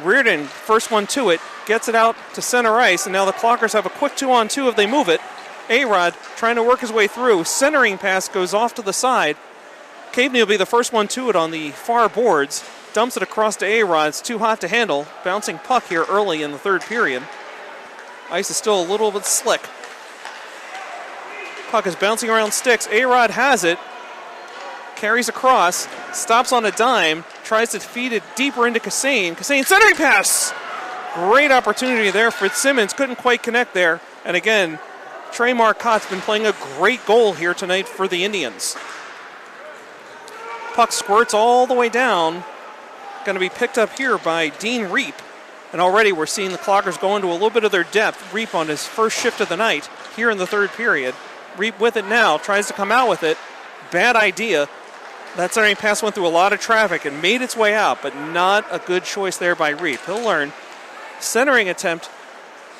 Reardon, first one to it, gets it out to center ice, and now the Clockers have a quick 2-on-2 if they move it. A-Rod trying to work his way through. Centering pass goes off to the side. Caveney will be the first one to it on the far boards. Dumps it across to A-Rod. It's too hot to handle. Bouncing puck here early in the third period. Ice is still a little bit slick. Puck is bouncing around sticks. A-Rod has it. Carries across. Stops on a dime. Tries to feed it deeper into Kassane. Kassane centering pass! Great opportunity there. Fitzsimmons couldn't quite connect there. And again, Trey Marcotte's been playing a great goal here tonight for the Indians. Puck squirts all the way down. Going to be picked up here by Dean Reap. And already we're seeing the Clockers go into a little bit of their depth. Reap on his first shift of the night here in the third period. Reap with it now, tries to come out with it. Bad idea. That centering pass went through a lot of traffic and made its way out, but not a good choice there by Reap. He'll learn. Centering attempt.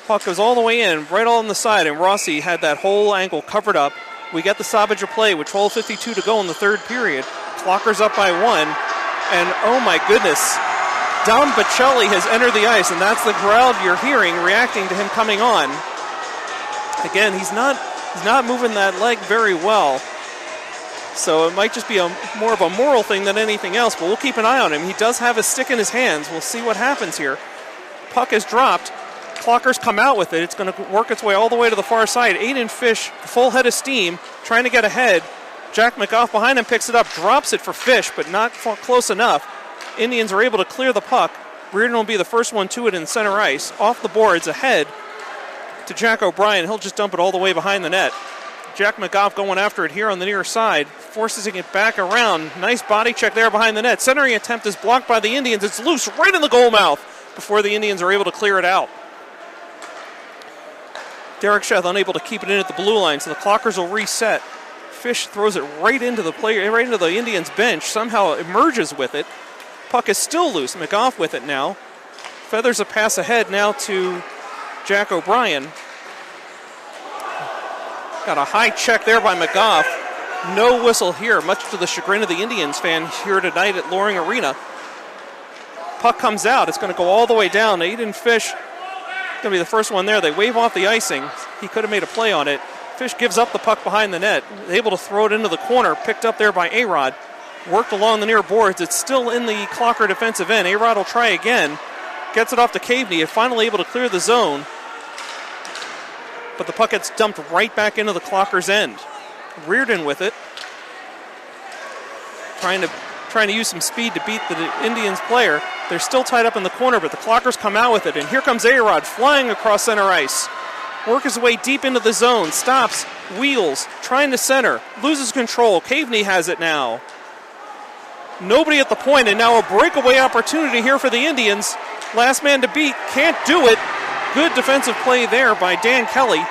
Puck goes all the way in, right on the side, and Rossi had that whole angle covered up. We get the stoppage of play with 12:52 to go in the third period. Clockers up by 1, and oh my goodness, Dom Bocelli has entered the ice, and that's the crowd you're hearing reacting to him coming on. Again, he's not moving that leg very well, so it might just be more of a moral thing than anything else, but we'll keep an eye on him. He does have a stick in his hands. We'll see what happens here. Puck is dropped. Clockers come out with it. It's going to work its way all the way to the far side. Aiden Fish, full head of steam, trying to get ahead. Jack McGough behind him picks it up, drops it for Fish, but not close enough. Indians are able to clear the puck. Reardon will be the first one to it in center ice. Off the boards, ahead to Jack O'Brien. He'll just dump it all the way behind the net. Jack McGough going after it here on the near side, forces it back around. Nice body check there behind the net. Centering attempt is blocked by the Indians. It's loose right in the goal mouth before the Indians are able to clear it out. Derek Sheth unable to keep it in at the blue line, so the Clockers will reset. Fish throws it right into the Indians' bench, somehow emerges with it. Puck is still loose. McGough with it now. Feathers a pass ahead now to Jack O'Brien. Got a high check there by McGough. No whistle here, much to the chagrin of the Indians fan here tonight at Loring Arena. Puck comes out. It's going to go all the way down. Aiden Fish going to be the first one there. They wave off the icing. He could have made a play on it. Fish gives up the puck behind the net. Able to throw it into the corner. Picked up there by A-Rod. Worked along the near boards. It's still in the Clocker defensive end. A-Rod will try again. Gets it off to Caveney. Finally able to clear the zone. But the puck gets dumped right back into the Clocker's end. Reardon with it. Trying to use some speed to beat the Indians player. They're still tied up in the corner, but the Clockers come out with it. And here comes A-Rod flying across center ice. work his way deep into the zone, stops, wheels, trying to center, loses control. Caveney has it now. Nobody at the point, and now a breakaway opportunity here for the Indians. Last man to beat, can't do it. Good defensive play there by Dan Kelly.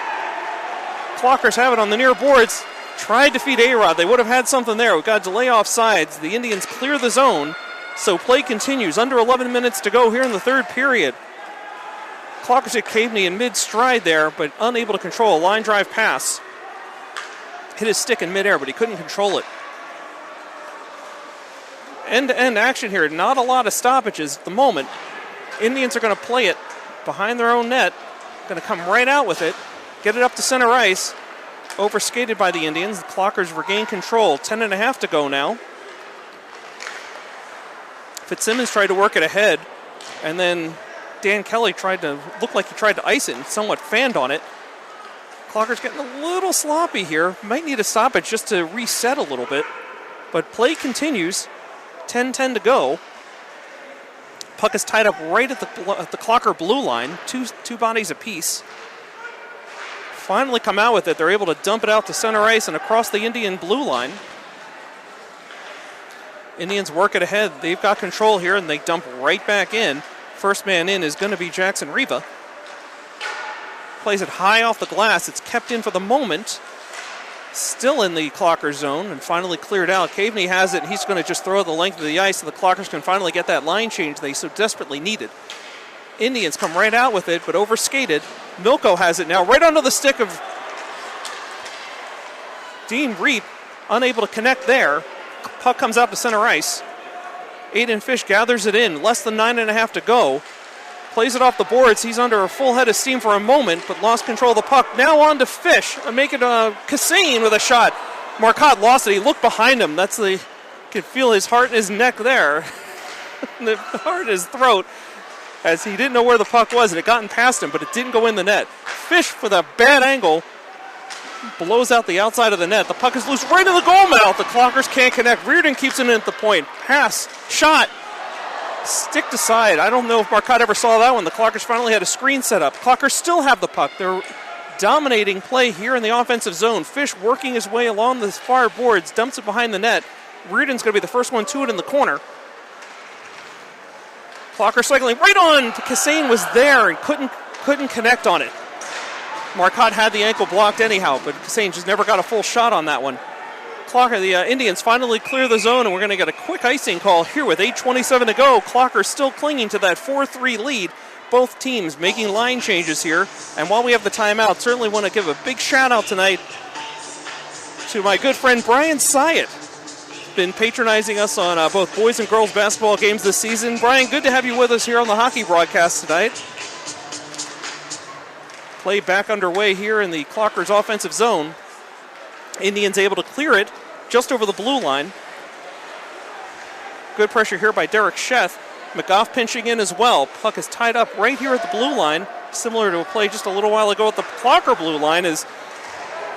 Clockers have it on the near boards. Tried to feed A-Rod. They would have had something there. We've got delay offsides. The Indians clear the zone. So play continues. Under 11 minutes to go here in the third period. Clockers at Caveney in mid-stride there, but unable to control a line drive pass. Hit his stick in midair, but he couldn't control it. End-to-end action here. Not a lot of stoppages at the moment. Indians are going to play it behind their own net. Going to come right out with it. Get it up to center ice. Overskated by the Indians. The Clockers regain control. 10.5 to go now. Fitzsimmons tried to work it ahead, and then Dan Kelly looked like he tried to ice it and somewhat fanned on it. Clockers getting a little sloppy here. Might need a stoppage just to reset a little bit. But play continues. 10-10 to go. Puck is tied up right at the Clocker blue line. Two bodies apiece. Finally come out with it. They're able to dump it out to center ice and across the Indian blue line. Indians work it ahead. They've got control here, and they dump right back in. First man in is going to be Jackson Riva. Plays it high off the glass. It's kept in for the moment. Still in the Clocker zone and finally cleared out. Caveney has it, and he's going to just throw it the length of the ice so the Clockers can finally get that line change they so desperately needed. Indians come right out with it, but overskated. Milko has it now right under the stick of Dean Reap. Unable to connect there. Puck comes out to center ice. Aiden Fish gathers it in. Less than 9.5 to go. Plays it off the boards. He's under a full head of steam for a moment, but lost control of the puck. Now on to Fish. Make it Cassane with a shot. Marcotte lost it. He looked behind him. Could feel his heart in his neck there. The heart in his throat, as he didn't know where the puck was. It had gotten past him, but it didn't go in the net. Fish with a bad angle blows out the outside of the net. The puck is loose right in the goal mouth. The Clockers can't connect. Reardon keeps it in at the point. Pass. Shot. Stick to side. I don't know if Marcotte ever saw that one. The Clockers finally had a screen set up. Clockers still have the puck. They're dominating play here in the offensive zone. Fish working his way along the far boards. Dumps it behind the net. Reardon's going to be the first one to it in the corner. Clocker cycling right on. Cassane was there and couldn't connect on it. Marcotte had the ankle blocked anyhow, but Cassane just never got a full shot on that one. The Indians finally clear the zone, and we're going to get a quick icing call here with 8:27 to go. Clocker still clinging to that 4-3 lead. Both teams making line changes here. And while we have the timeout, certainly want to give a big shout out tonight to my good friend Brian Syatt. Been patronizing us on both boys and girls basketball games this season. Brian, good to have you with us here on the hockey broadcast tonight. Play back underway here in the Clockers offensive zone. Indians able to clear it just over the blue line. Good pressure here by Derek Sheth. McGough pinching in as well. Puck is tied up right here at the blue line, similar to a play just a little while ago at the Clocker blue line as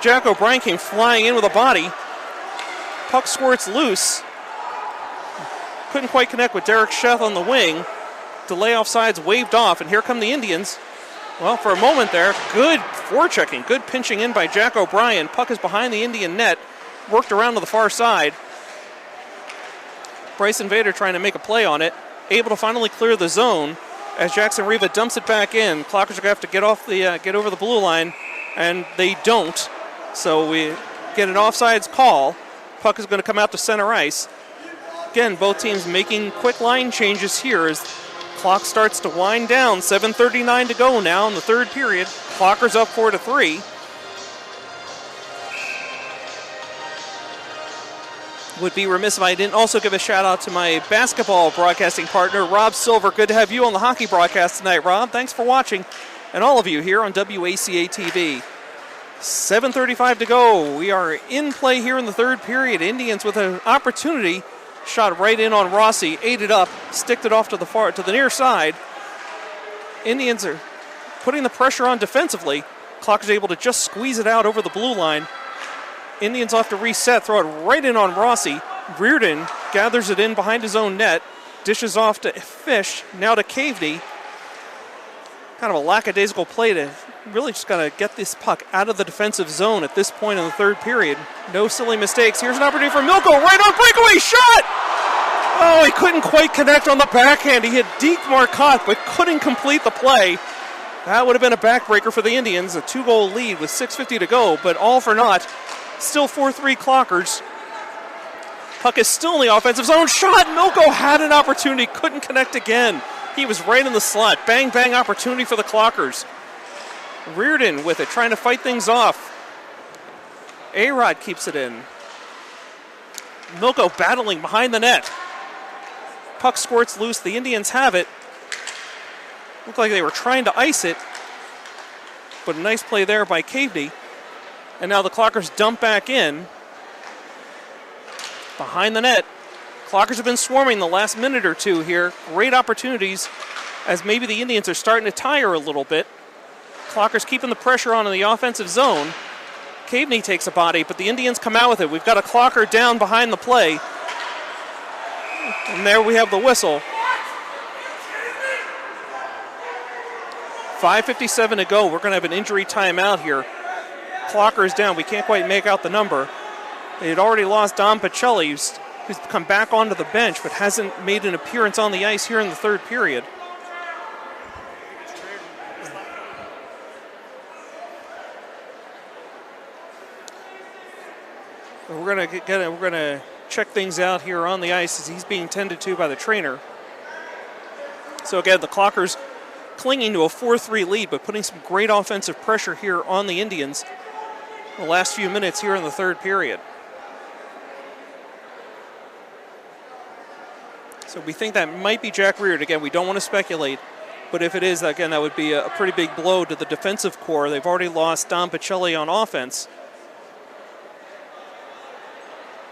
Jack O'Brien came flying in with a body. Puck squirts loose. Couldn't quite connect with Derek Sheth on the wing. Delay offsides waved off, and here come the Indians. Well, for a moment there, good forechecking, good pinching in by Jack O'Brien. Puck is behind the Indian net, worked around to the far side. Bryson Vader trying to make a play on it, able to finally clear the zone as Jackson Riva dumps it back in. Clockers are going to have to get over the blue line, and they don't. So we get an offsides call. Puck is going to come out to center ice. Again, both teams making quick line changes here as clock starts to wind down. 7:39 to go now in the third period. Clockers up 4-3. Would be remiss if I didn't also give a shout out to my basketball broadcasting partner, Rob Silver. Good to have you on the hockey broadcast tonight, Rob. Thanks for watching, and all of you here on WACA-TV. 7:35 to go. We are in play here in the third period. Indians with an opportunity. Shot right in on Rossi, ate it up, sticked it off to the near side. Indians are putting the pressure on defensively. Clockers able to just squeeze it out over the blue line. Indians off to reset, throw it right in on Rossi. Reardon gathers it in behind his own net, dishes off to Fish, now to Caveney. Kind of a lackadaisical play to really just got to get this puck out of the defensive zone at this point in the third period. No silly mistakes. Here's an opportunity for Milko, right on breakaway shot! Oh, he couldn't quite connect on the backhand. He had deked Marcotte, but couldn't complete the play. That would have been a backbreaker for the Indians, a 2-goal lead with 6:50 to go, but all for naught. Still 4-3 Clockers. Puck is still in the offensive zone. Shot! Milko had an opportunity, couldn't connect again. He was right in the slot. Bang, bang opportunity for the Clockers. Reardon with it, trying to fight things off. A-Rod keeps it in. Milko battling behind the net. Puck squirts loose. The Indians have it. Looked like they were trying to ice it, but a nice play there by Caveney. And now the Clockers dump back in. Behind the net. Clockers have been swarming the last minute or two here. Great opportunities as maybe the Indians are starting to tire a little bit. Clockers keeping the pressure on in the offensive zone. Caveney takes a body, but the Indians come out with it. We've got a Clocker down behind the play. And there we have the whistle. 5:57 to go. We're going to have an injury timeout here. Clockers down. We can't quite make out the number. They had already lost Dom Pacelli, who's come back onto the bench, but hasn't made an appearance on the ice here in the third period. We're going to check things out here on the ice as he's being tended to by the trainer. So again, the Clockers clinging to a 4-3 lead, but putting some great offensive pressure here on the Indians the last few minutes here in the third period. So we think that might be Jack Reardon. Again, we don't want to speculate, but if it is, again, that would be a pretty big blow to the defensive core. They've already lost Dom Pacelli on offense.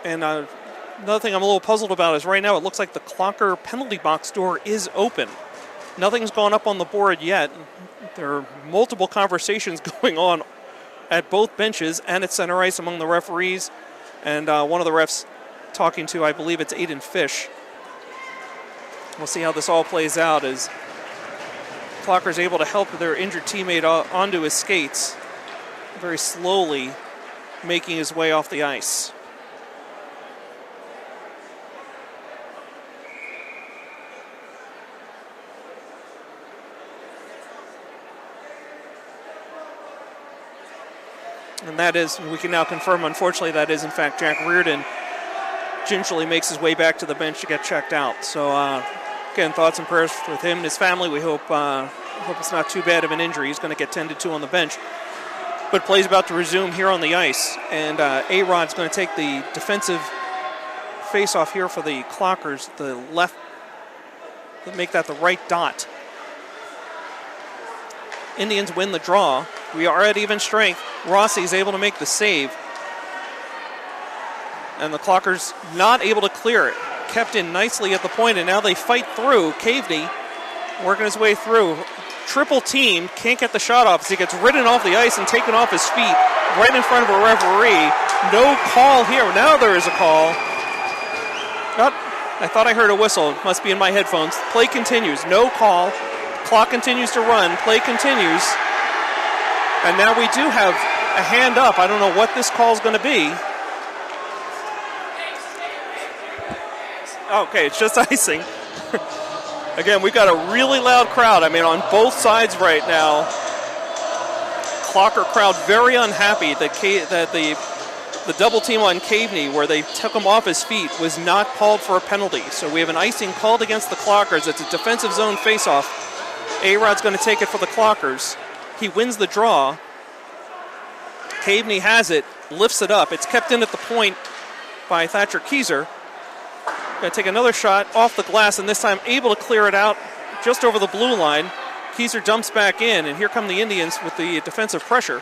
And another thing I'm a little puzzled about is right now it looks like the Clocker penalty box door is open. Nothing's gone up on the board yet. There are multiple conversations going on at both benches and at center ice among the referees. And one of the refs talking to, I believe it's Aiden Fish. We'll see how this all plays out as Clocker's able to help their injured teammate onto his skates, very slowly making his way off the ice. And that is, we can now confirm, unfortunately, that is in fact Jack Reardon. Gingerly makes his way back to the bench to get checked out. So, again, thoughts and prayers with him and his family. We hope it's not too bad of an injury. He's going to get tended to on the bench. But play's about to resume here on the ice. And A-Rod's going to take the defensive face-off here for the Clockers, the left, make that the right dot. Indians win the draw. We are at even strength. Rossi's able to make the save. And the Clockers not able to clear it. Kept in nicely at the point, and now they fight through. Caveney working his way through. Triple team, can't get the shot off as he gets ridden off the ice and taken off his feet right in front of a referee. No call here. Now there is a call. Oh, I thought I heard a whistle. It must be in my headphones. Play continues. No call. Clock continues to run. Play continues. And now we do have a hand up. I don't know what this call is going to be. Okay, it's just icing. Again, we've got a really loud crowd. I mean, on both sides right now. Clocker crowd very unhappy that the double team on Caveney, where they took him off his feet, was not called for a penalty. So we have an icing called against the Clockers. It's a defensive zone faceoff. A-Rod's going to take it for the Clockers. He wins the draw. Caveney has it, lifts it up. It's kept in at the point by Thatcher Keyser. Going to take another shot off the glass, and this time able to clear it out just over the blue line. Keyser dumps back in, and here come the Indians with the defensive pressure.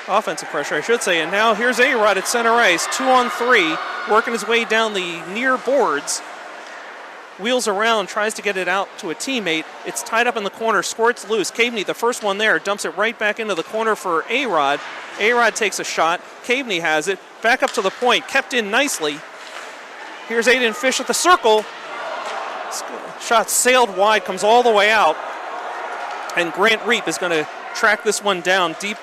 Offensive pressure, I should say. And now here's A-Rod at center ice, 2-on-3, working his way down the near boards. Wheels around, tries to get it out to a teammate. It's tied up in the corner, squirts loose. Caveney, the first one there, dumps it right back into the corner for A-Rod. A-Rod takes a shot. Caveney has it. Back up to the point, kept in nicely. Here's Aiden Fish at the circle. Shot sailed wide, comes all the way out. And Grant Reap is going to track this one down deep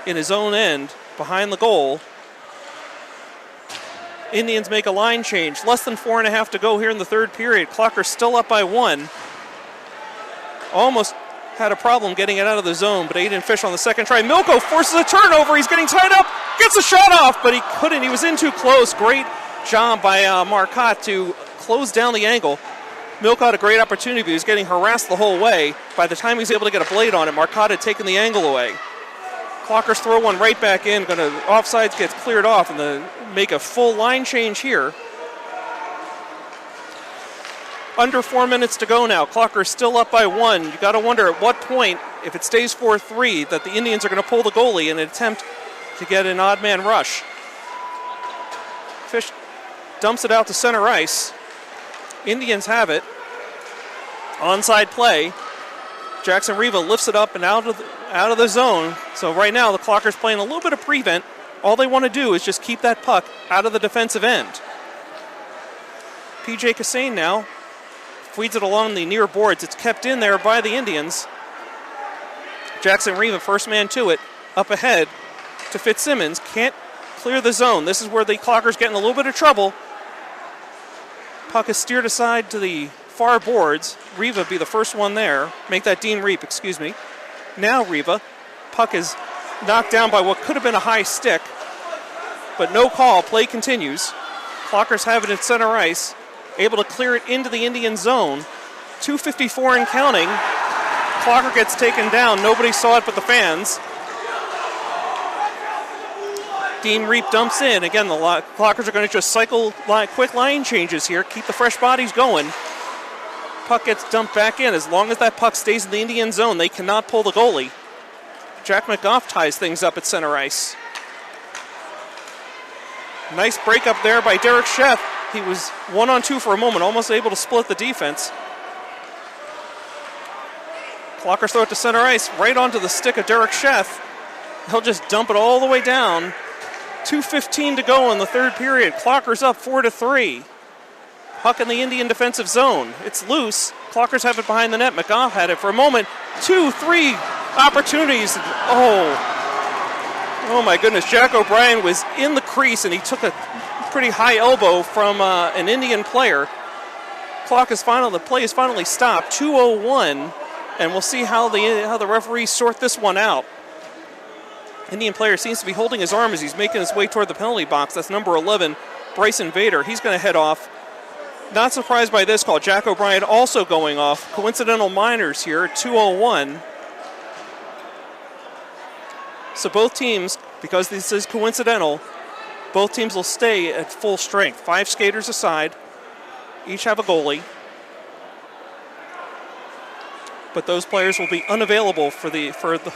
in his own end behind the goal. Indians make a line change. Less than 4.5 to go here in the third period. Clockers still up by 1. Almost had a problem getting it out of the zone, but Aiden Fish on the second try. Milko forces a turnover. He's getting tied up. Gets a shot off, but he couldn't. He was in too close. Great job by Marcotte to close down the angle. Milko had a great opportunity, but he was getting harassed the whole way. By the time he was able to get a blade on it, Marcotte had taken the angle away. Clockers throw one right back in. Going to offsides, gets cleared off, and make a full line change here. Under 4 minutes to go now. Clockers still up by 1. You got to wonder at what point, if it stays 4-3, that the Indians are going to pull the goalie in an attempt to get an odd man rush. Fish dumps it out to center ice. Indians have it. Onside play. Jackson Riva lifts it up and out of the zone. So right now the Clockers playing a little bit of prevent. All they want to do is just keep that puck out of the defensive end. PJ Cassane now feeds it along the near boards. It's kept in there by the Indians. Jackson Riva, first man to it, up ahead to Fitzsimmons. Can't clear the zone. This is where the Clockers get in a little bit of trouble. Puck is steered aside to the far boards. Riva be the first one there. Make that Dean Reap, excuse me. Now Riva. Puck is knocked down by what could have been a high stick, but no call. Play continues. Clockers have it at center ice. Able to clear it into the Indian zone. 2:54 and counting. Clocker gets taken down. Nobody saw it but the fans. Dean Reap dumps in. Again, the Clockers are going to just cycle quick line changes here. Keep the fresh bodies going. Puck gets dumped back in. As long as that puck stays in the Indian zone, they cannot pull the goalie. Jack McGough ties things up at center ice. Nice break up there by Derek Sheff. He was 1-on-2 for a moment, almost able to split the defense. Clockers throw it to center ice, right onto the stick of Derek Sheff. He'll just dump it all the way down. 2:15 to go in the third period. Clockers up 4-3. Puck in the Indian defensive zone. It's loose. Clockers have it behind the net. McGough had it for a moment. 2-3 opportunities. Oh my goodness. Jack O'Brien was in the crease and he took a pretty high elbow from an Indian player. The play is finally stopped. 2:01, and we'll see how the referees sort this one out. Indian player seems to be holding his arm as he's making his way toward the penalty box. That's number 11, Bryson Vader. He's going to head off. Not surprised by this call. Jack O'Brien also going off. Coincidental minors here at 2:01. So both teams, because this is coincidental, both teams will stay at full strength. 5 skaters aside. Each have a goalie. But those players will be unavailable for two of the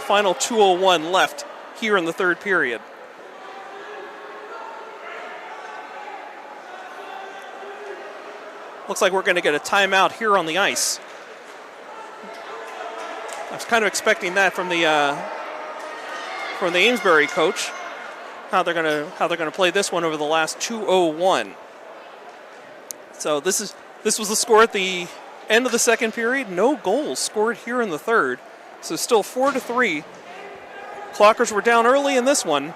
final 2:01 left here in the third period. Looks like we're going to get a timeout here on the ice. I was kind of expecting that from the Amesbury coach. How they're going to play this one over the last 2:01. So this was the score at the end of the second period. No goals scored here in the third. So still 4-3. Clockers were down early in this one,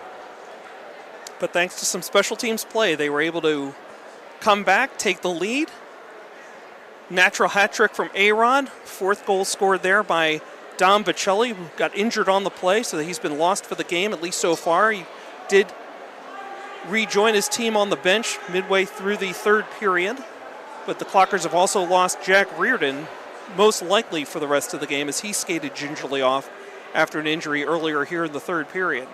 but thanks to some special teams play, they were able to come back, take the lead. Natural hat trick from A-Rod. 4th goal scored there by Dom Bocelli, who got injured on the play, so that he's been lost for the game, at least so far. He did rejoin his team on the bench midway through the third period. But the Clockers have also lost Jack Reardon, most likely for the rest of the game, as he skated gingerly off after an injury earlier here in the third period.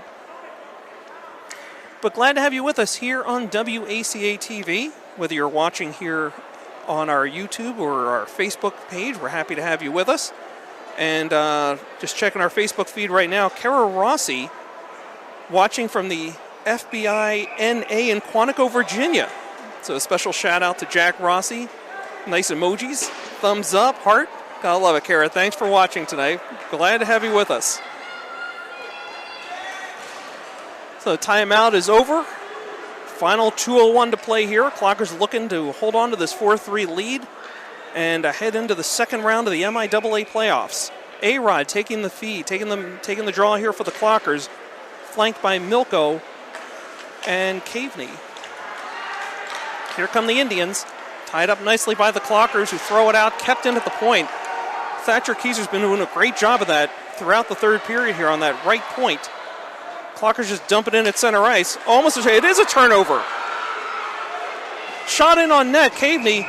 But glad to have you with us here on WACA-TV. Whether you're watching here on our YouTube or our Facebook page, we're happy to have you with us. And just checking our Facebook feed right now, Kara Rossi watching from the FBI NA in Quantico, Virginia. So a special shout out to Jack Rossi. Nice emojis, thumbs up, heart. Gotta love it, Kara. Thanks for watching tonight. Glad to have you with us. So timeout is over. Final 2:01 to play here. Clockers looking to hold on to this 4-3 lead and head into the second round of the MIAA playoffs. A-Rod taking the feed, taking the draw here for the Clockers, flanked by Milko and Caveney. Here come the Indians, tied up nicely by the Clockers, who throw it out, kept in at the point. Thatcher Keyser's been doing a great job of that throughout the third period here on that right point. Clockers just dump it in at center ice. Almost it is a turnover. Shot in on net, Caveney,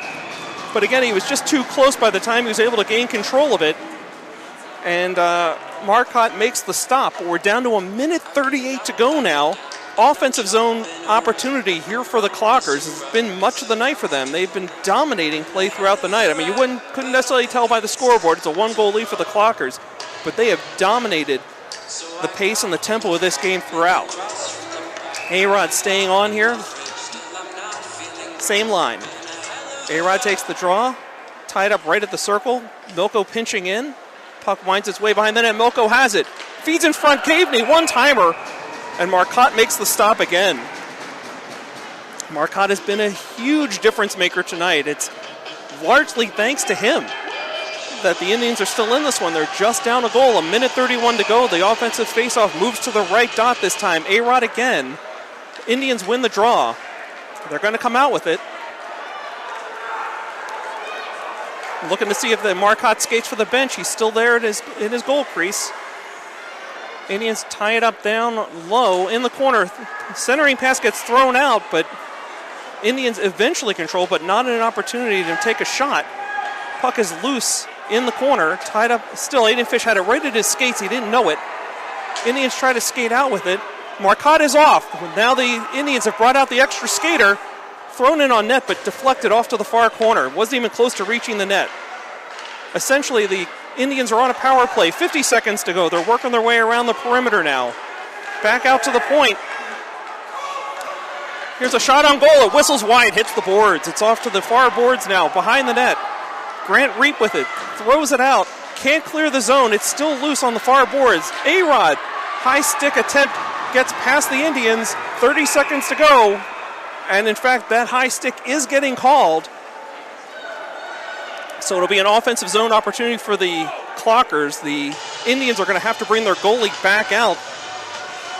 but again, he was just too close by the time he was able to gain control of it. And Marcotte makes the stop. But we're down to 1:38 to go now. Offensive zone opportunity here for the Clockers. It's been much of the night for them. They've been dominating play throughout the night. I mean, you couldn't necessarily tell by the scoreboard. It's a 1-goal lead for the Clockers, but they have dominated the pace and the tempo of this game throughout. A-Rod staying on here. Same line. A-Rod takes the draw, tied up right at the circle. Milko pinching in. Puck winds its way behind the net. Milko has it. Feeds in front. Caveney, one-timer. And Marcotte makes the stop again. Marcotte has been a huge difference maker tonight. It's largely thanks to him that the Indians are still in this one. They're just down a goal. 1:31 to go. The offensive faceoff moves to the right dot this time. A-Rod again. Indians win the draw. They're going to come out with it. Looking to see if the Marcotte skates for the bench. He's still there in his goal crease. Indians tie it up down low in the corner. Centering pass gets thrown out, but Indians eventually control, but not an opportunity to take a shot. Puck is loose in the corner, tied up still. Aiden Fish had it right at his skates. He didn't know it. Indians try to skate out with it. Marcotte is off. Now the Indians have brought out the extra skater, thrown in on net, but deflected off to the far corner. Wasn't even close to reaching the net. Essentially, the Indians are on a power play. 50 seconds to go. They're working their way around the perimeter now. Back out to the point. Here's a shot on goal. It whistles wide, hits the boards. It's off to the far boards now, behind the net. Grant Reap with it, throws it out. Can't clear the zone. It's still loose on the far boards. A-Rod, high stick attempt, gets past the Indians. 30 seconds to go. And in fact, that high stick is getting called. So it'll be an offensive zone opportunity for the Clockers. The Indians are going to have to bring their goalie back out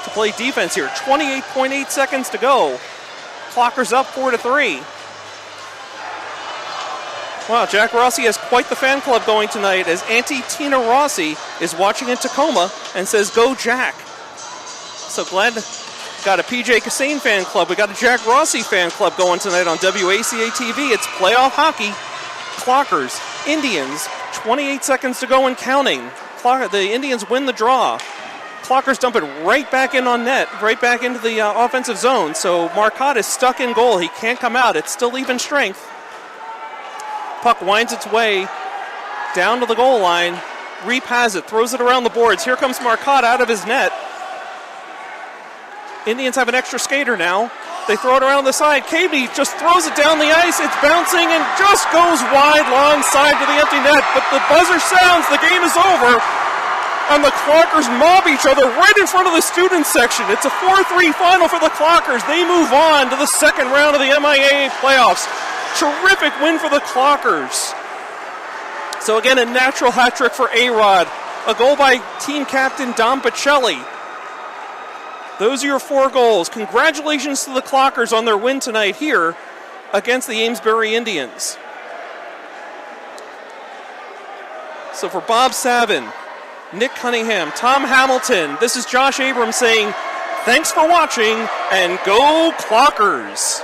to play defense here. 28.8 seconds to go. Clockers up 4-3. Wow, Jack Rossi has quite the fan club going tonight as Auntie Tina Rossi is watching in Tacoma and says, "Go Jack." So glad got a PJ Cassane fan club. We got a Jack Rossi fan club going tonight on WACA-TV. It's playoff hockey. Clockers, Indians, 28 seconds to go and counting. The Indians win the draw. Clockers dump it right back in on net, right back into the offensive zone. So Marcotte is stuck in goal. He can't come out. It's still even strength. Puck winds its way down to the goal line. Reap has it, throws it around the boards. Here comes Marcotte out of his net. Indians have an extra skater now. They throw it around the side. Caveney just throws it down the ice. It's bouncing and just goes wide, long side to the empty net. But the buzzer sounds. The game is over. And the Clockers mob each other right in front of the student section. It's a 4-3 final for the Clockers. They move on to the second round of the MIAA playoffs. Terrific win for the Clockers. So again, a natural hat trick for A-Rod. A goal by team captain Dom Pacelli. Those are your 4 goals. Congratulations to the Clockers on their win tonight here against the Amesbury Indians. So for Bob Savin, Nick Cunningham, Tom Hamilton, this is Josh Abrams saying, thanks for watching and go Clockers.